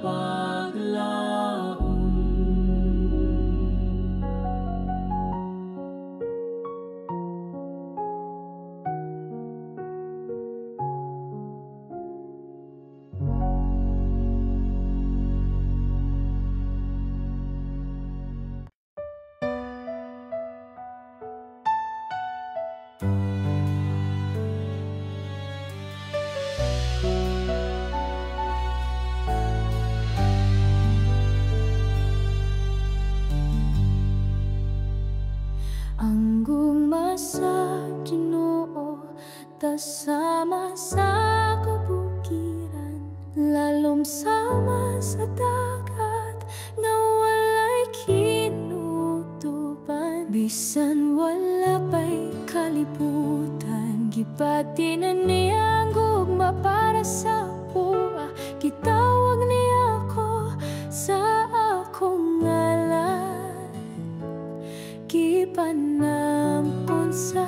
paglaom. Ang gugma sa Ginoo tasama sa kabukiran, lalom sama sa dagat nga walay kinutuban. Bisan wala pa'y kalibutan, gipati na niya ang gugma para sa buwa. Gitawag niya ako sa akong ngalan, gipanampun sa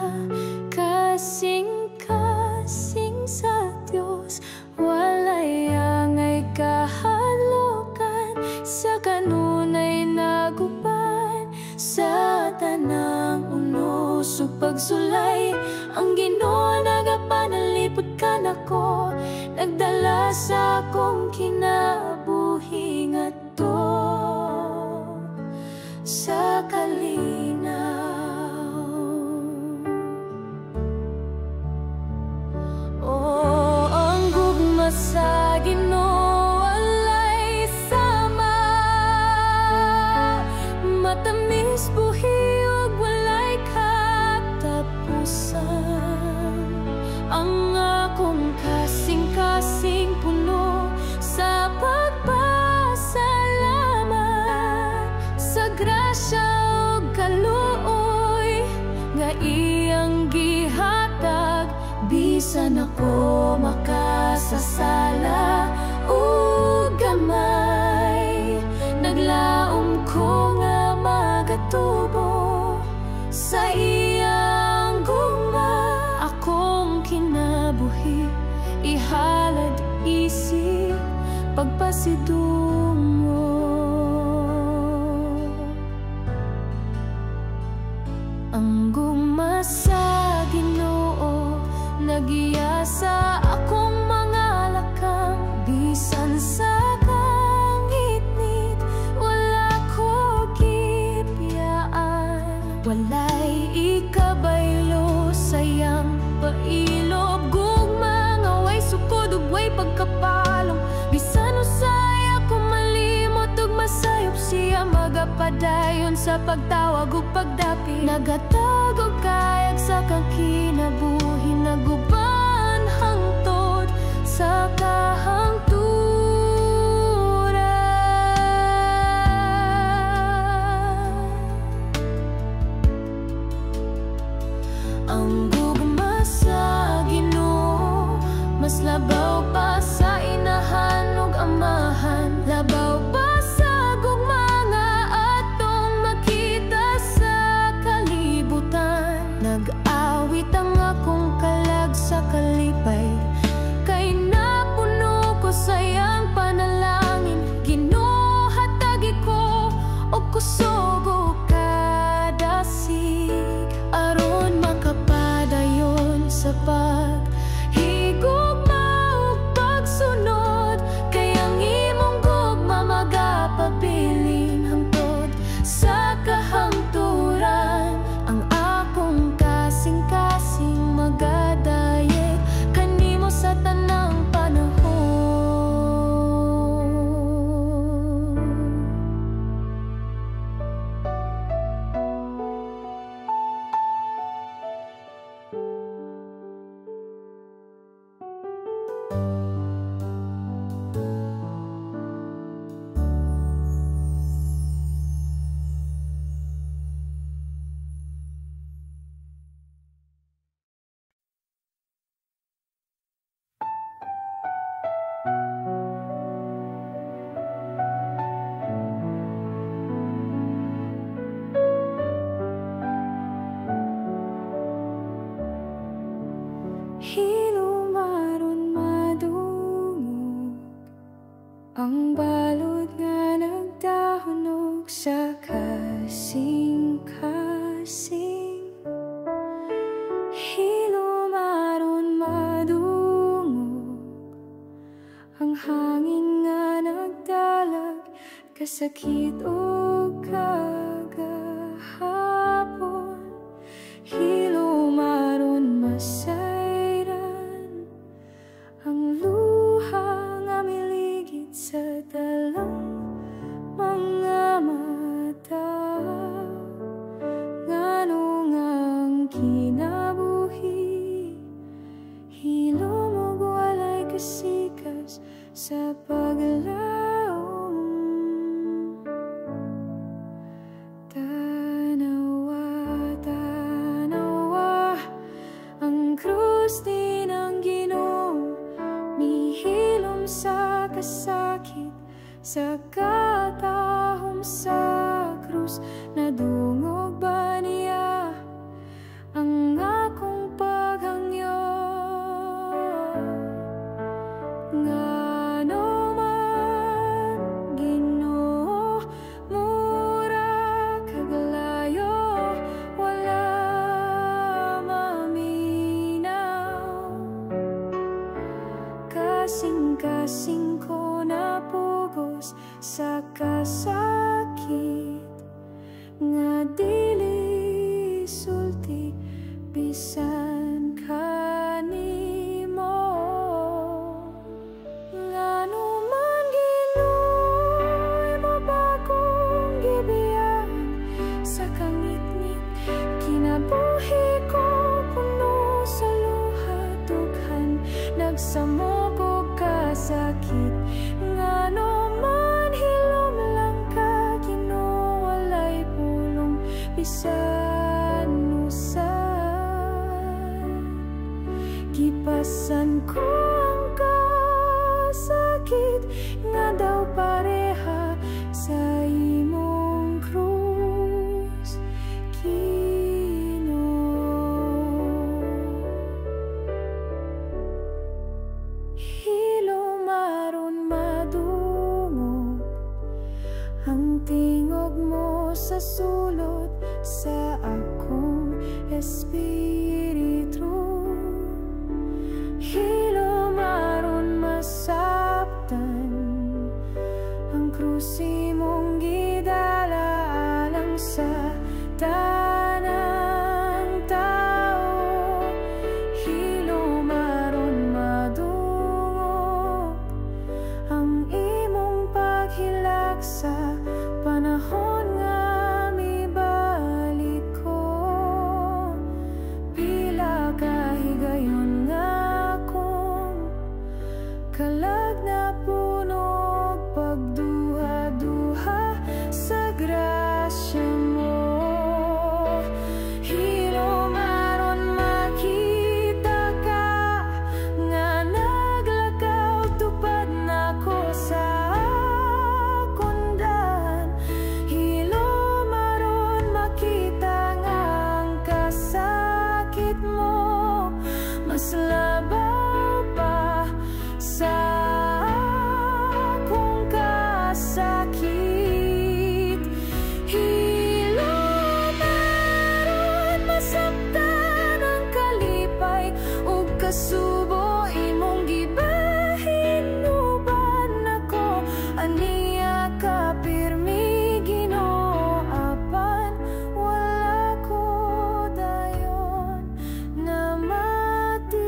kasing-kasing sa Dios. Walay angay kahalokan, sa kanunay naguban. Sa tanang unos ug pagsulay, ang Ginoo nagapanalipod ka nako, nagdala sa akong kinabuhi ngadto sa kalinaw. Oh, ang gugma sa Ginoo walay sama, matamis buhi ug walay katapusan. Ang akong kasing-kasing puno sa pagpasalamat sa grasya ug kaluoy nga iyang gihatag. Bisan ako makasasala ug gamay, naglaom ko nga magatubo sa iyang gugma. Akong kinabuhi ihalad isip pagpasidungo. Ang gugma sa Ginoo nagiya sa akong mga lakang. Bisan sa kangitnit wala ko gipiyaan, walay ikabaylo sayang pailob. Gugma nga way sukod ug way pagkapalong, bisan usay ako malimot ug masayop siya magapadayon sa pagtawag ug pagdapi. Nagatag og kayag sa kang kinabuhi, naguban hangtod sa kahangturan. Ang gugma sa Ginoo mas labaw pa sa inahan ug amahan, labaw pa sa gugma nga atong makita sa kalibutan. Nag-awit ang akong kalag sa kalipay, kay napuno ko balod nga nagdahunog sa kasing-kasing. Hilom aron madungog ang hangin nga nagdalag, kasakit o kagahapon. Hilom aron masayran ang luha nga miligid sa dalang mga mata. Nganong ang kinabuhi, hilom ug walay kasikas sa paglaom. Tanawa, tanawa, ang krus din ang Ginoo, mihilom sa kasakit, sa katahom sa krus. Nadungog ba niya ang akong paghangyo? Ngano man Ginoo, mura kaglayo, wala maminaw. Kasing-kasing ko napugos sa kasakit, nga dili sulti bisan kanimo. Ngano man Ginoo, imo ba kong gibiyan sa kangit-ngit? Kinabuhi ko puno sa luha, dughan nagsamok og kasakit. Ngano man hilom lang ka Ginoo, walay pulong bisan usan. Gipasan ko ang kasakit, nga daw pareha sa imong krus, Ginoo. Hilom aron madungog ang tingog mo sa sulod sa akong espiritu. Hilom aron masabtan ang krus imong gidala alang sa tanang tao. Hilom aron madungog ang imong paghilak sa panahon nga mibalik ko. Pila kahigayon nga akong kalag na punog, pagduha-duha sa grasya mo. Hilom aron makita ka nga naglakaw, tupad nako sa kundan. Hilom aron makita nga ang kasakit mo mas labaw pa sa akong kasakit. Hilom aron masabtan ang kalipay ug kasubo imong gibahin, uban ako aniya ka pirmi Ginoo, apan wala ko dayon na matikdan.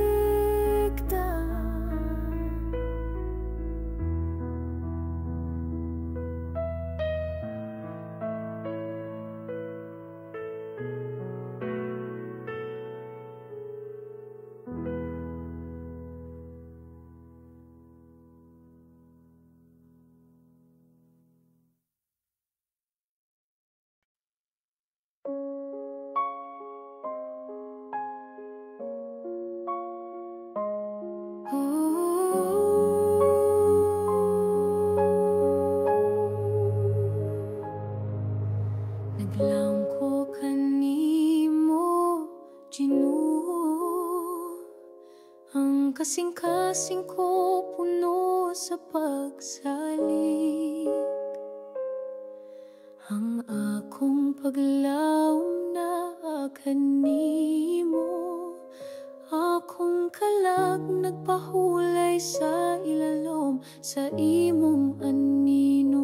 Naglangko kanimo Ginoo, ang kasing-kasing ko puno sa pagsali. paglaom na kanimo. Akong kalag nagpahulay sa ilalom sa imong anino.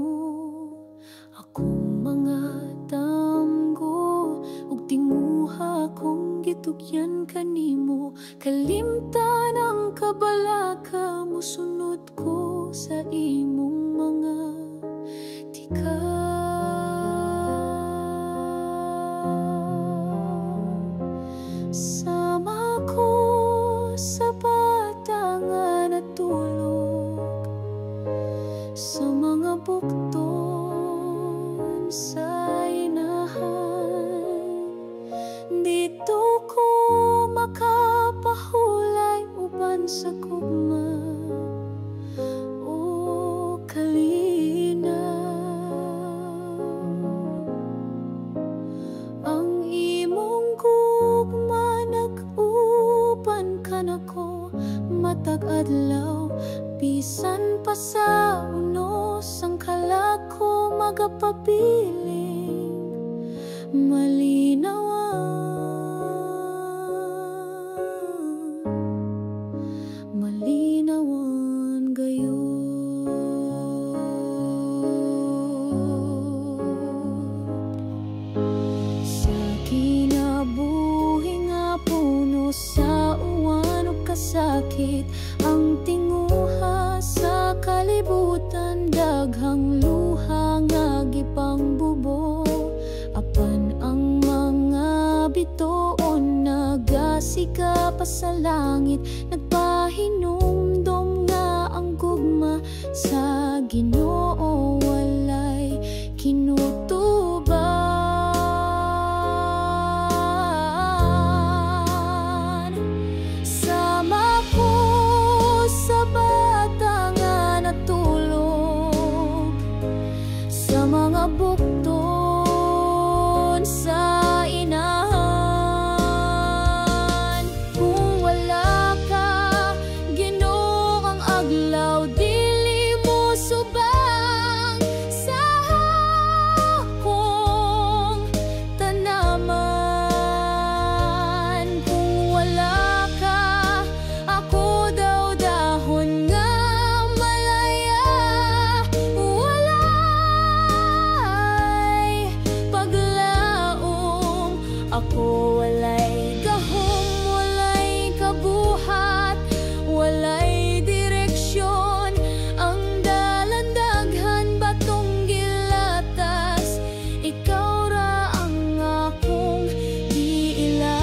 Akong mga damgo ug tinguha kong gitugyan kanimo. Kalimtan ang kabalaka mo, sunod ko sa imong mga tika. Sama ko sa bata nga natulog sa mga bukton sa inahan. Dito ko makapahulay uban sa gugma o kalinaw. Ang imong gugma nag-uban ka nako matag adlaw, bisan pa sa unos ang kalako magapabiling malinawan gayon. Sa kinabuhi nga puno sa uwan o kasakit, ang tinguha sa kalibutan, daghang luha nga gipangbubo. Apan ang mga bitoon nagasiga pa sa langit, nagpahinumdom nga ang gugma sa Ginoo walay kinutuban. Sama ko sa bata nga natulog sa mga bukton sa inahan. Kung wala ka, Ginoo, ang aglaw dili mo subang sa akong tanaman. Kung wala ka, ako daw dahon nga malaya. Walay paglaom, ako walay gahom, walay kabuhat, walay direksyon. Ang dalandaghan batong gilatas, ikaw ra ang akong giila.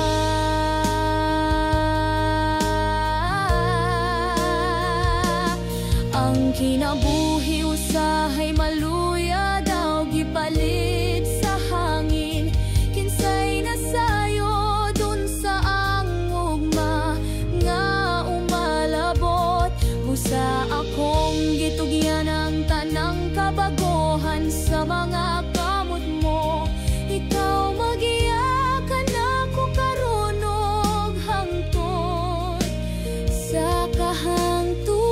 Ang kinabuhi usahay maluya daw gipalit sa hangin. Kinsay nasayo dun sa ang ugma nga umalabot. Busa akong gitugyan ang tanang kabagohan sa mga kamot mo. Ikaw magiyakan ako karon og hangtod sa kahangturan.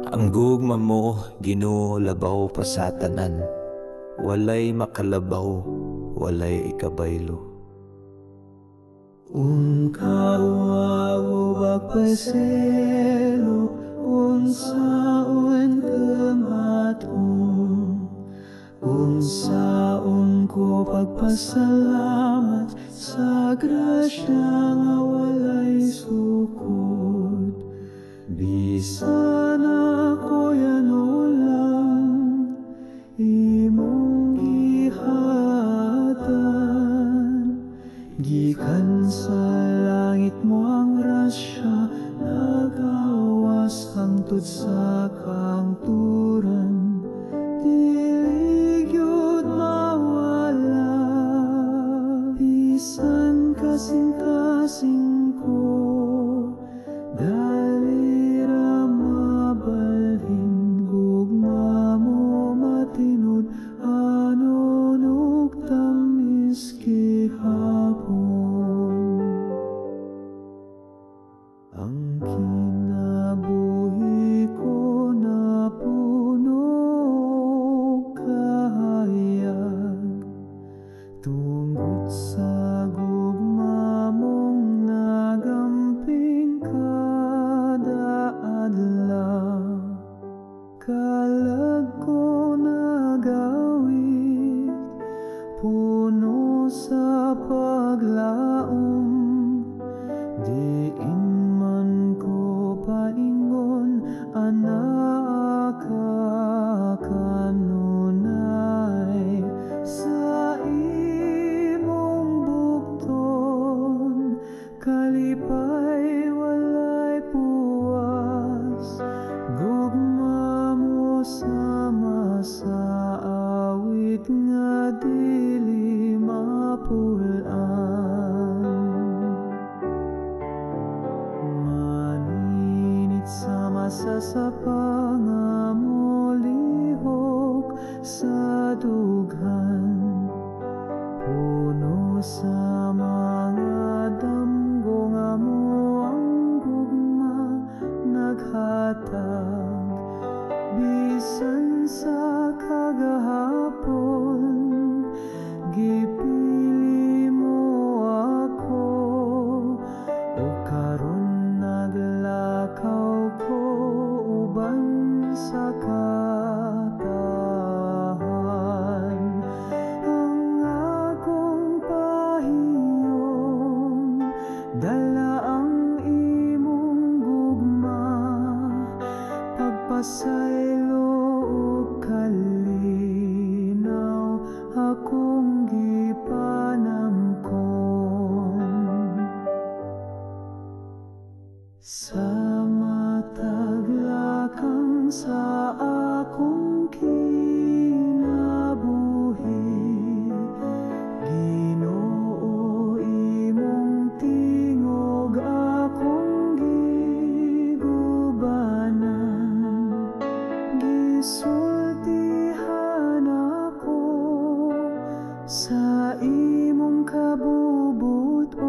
Ang gugma mo, Ginoo, labaw pa sa tanan. Walay makalabaw, walay ikabaylo. Kawaw pagpaselo, unsaon kamaton. Unsaon ko pagpasalamat sa grasya nga walay sukod. Bisan ako yan ulang imong gihatan, gikan sa langit mo ang rasya, nagawas hangtod sa kangturan. Dili gyud mawala, bisan dili mapulaan. Maninit sa masasapa nga molihok sa dughan, puno sa mga damgo nga mo ang gugma naghatag. Bisan sa kagahapon, gipili mo ako, o karon naglakaw ko uban sa katahan. Ang akong pahiyong dala ang imong gugma, pagpasaylo o kalinaw akong gipanamkon. Sa mataglakang sa akong kinabuhi, Ginoo imong tingog akong gigubanan. Gisultihan ako sa imong kabubuton,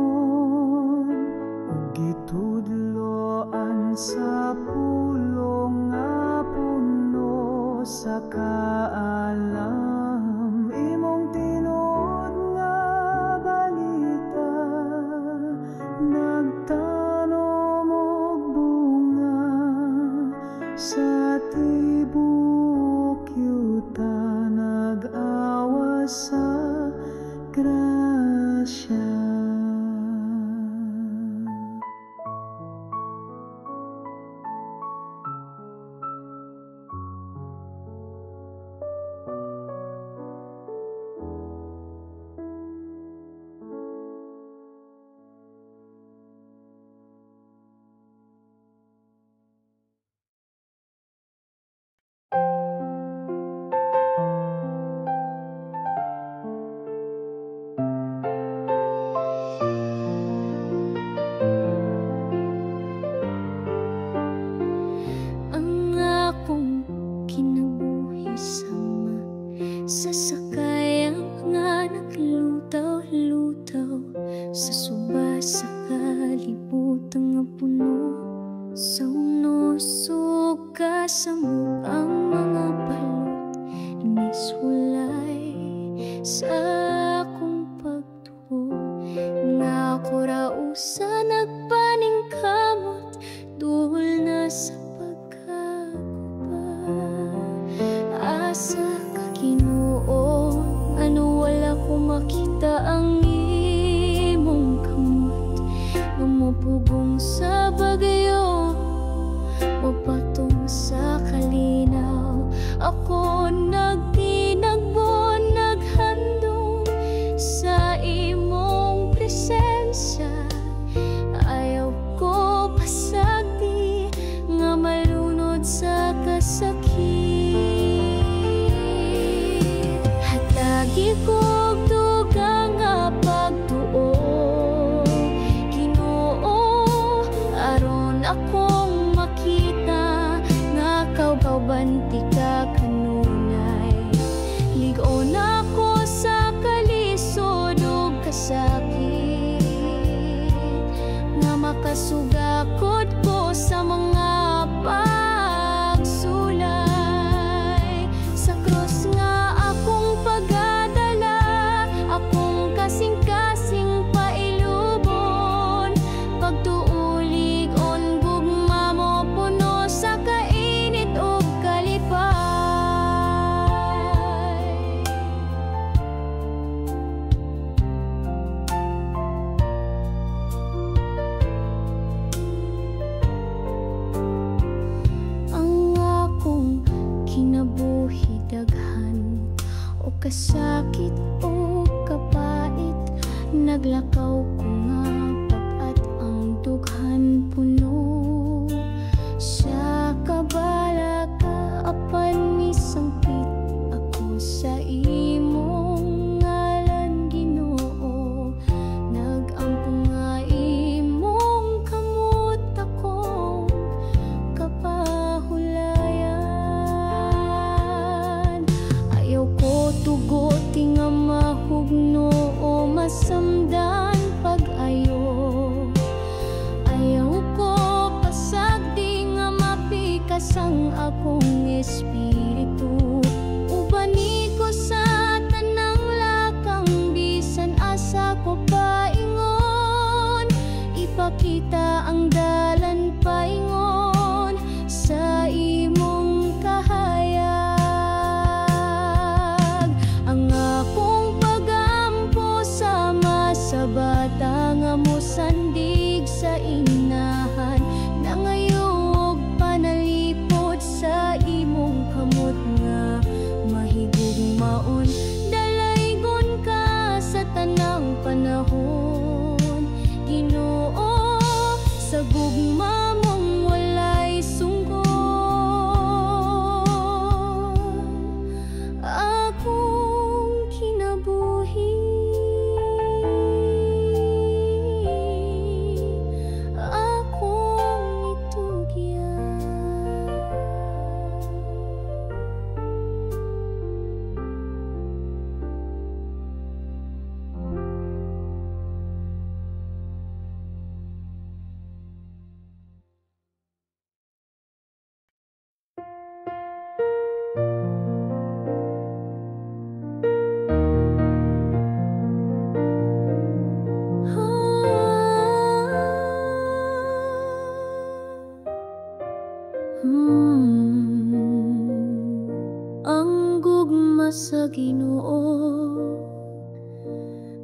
ug gitudloan sa pulong nga puno sa kaalam. Imong tinuod nga balita, nagtanom og bunga sa tibok yuta, nag-awa sa grasya. Ang akong kinabuhi sama sa sakayang nga naglutaw-lutaw, sa suba sa kalibutan nga puno sa unosog ka sa ang mga balot, niswalay sa akong pagtuo. Nga ako rao sa nagpaningkamot, duhol na sa pagkaguba. Asa ka Ginoo, ano wala ko makita ang imong kamot, lumupugong sa bagayo, mapatong sa kalinaw. Ako nagtinagbo, naghandong sa imong presensya. Ayaw ko pasagdi nga malunod sa kasakit. Hatagi kog dugang nga pagtuo, Ginoo, aron akong makita nga kaubanti ka kanunay. Ligon ako sa kalisod ug kasakit, nga makasugakod ko sa mga pagsulay. Sa krus nga akong pagadala, akong kasing-kasing pailubon, pagtuulig on gugma mo puno sa kainit ug kalipay. Ang akong kinabuhi daghan o kasakit o kapait, naglakaw ko nga pag-at ang dughan puno sa kabala ka, apan misangpit ako sa imong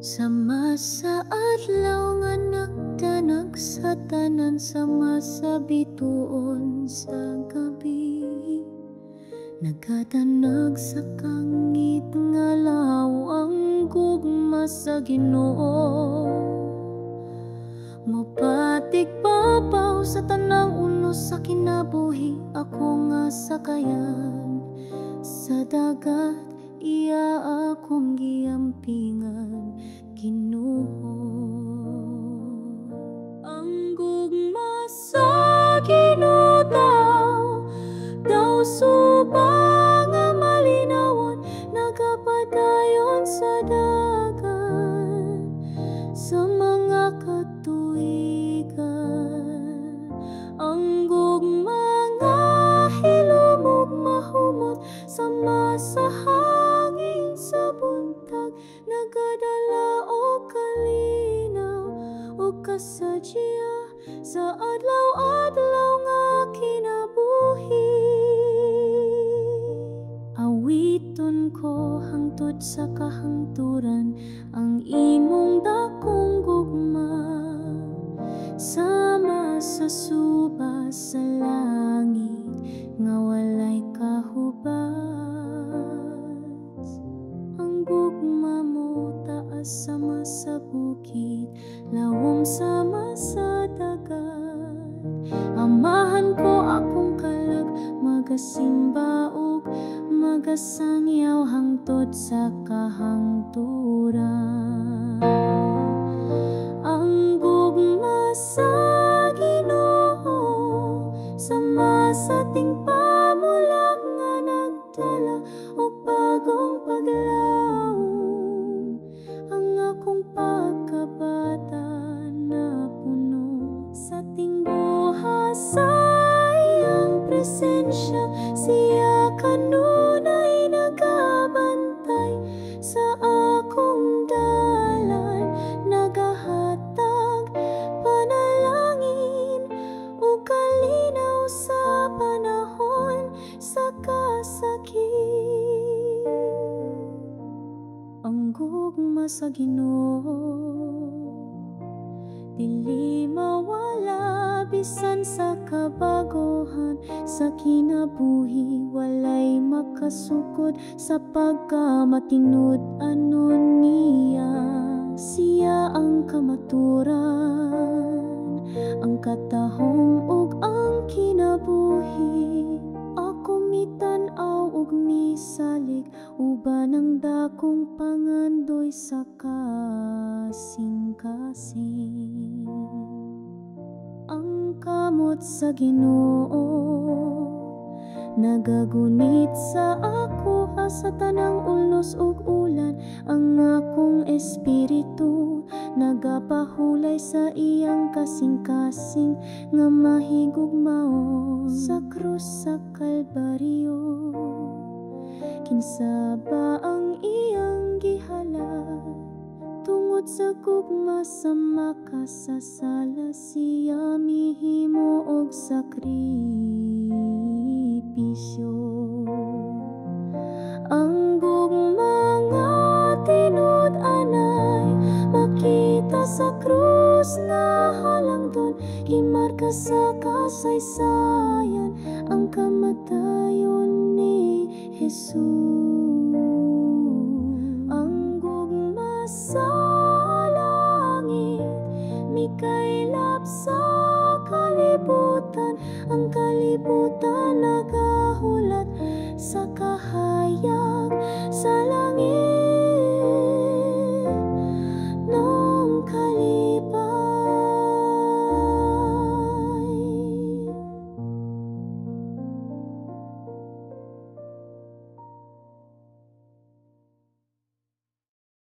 Sama sa adlaw nga nagdanag sa tanan, sama sa bituon sa gabi, nagadanag sa kangit nga law ang gugma sa Ginoo. Mapatig papaw sa tanang unos sa kinabuhi, ako nga sakayan sa dagat, iya akong giampingan, Ginoo. Ang gugma sa Ginoo daw subang nga malinawon, nagapadayon sa dagat sa mga katuigan. Ang gugma nga hilumog mahumot, sama sa hangin sa buntag, nagadala o kalinaw o kasadya sa adlaw-adlaw nga kinabuhi. Awiton ko hangtod sa kahangturan ang imong dakong gugma, sama sa suba sa langit nga walay kahubas. Ang gugma mo taas sama sa bukid, lawom sama sa dagat. Amahan ko akong kalag, magasimba ug magasangyaw hangtod sa kahangturan. Ang gugma sa Ginoo sama sa ting pamulang nga nagdala o bagong paglaom. Ang akong pagkabata na puno sa ting buha sa iyang presensya, siya kanunay nagabantay sa akong dalan, nagahatag panalangin o kalinaw sa panahon sa kasakit. Ang gugma sa Ginoo dili mawala, bisan sa kabaguhan sa kinabuhi, walay makasukod sa pagkamatinud anon niya. Siya ang kamaturan, ang katahom ug ang kinabuhi. Ako mitan-aw ug misalig, uban ang dakong pangandoy sa kasing-kasing. Ang kamot sa Ginoo nagagunit sa ako, sa tanang ulos ug ulan. Ang akong espiritu nagapahulay sa iyang kasing-kasing nga mahigugmao sa krus sa Kalbaryo. Kinsa ba ang iyang gihalad? Tungod sa gugma sa makasasala, siya mihimo og sakripisyo. Ang gugma nga tinud-anay, makita sa krus nga halangdon, gimarka sa kasaysayan ang kamatayon ni Jesus. Ang gugma sa langit, mikaylap sa kalibutan, ang kalibutan na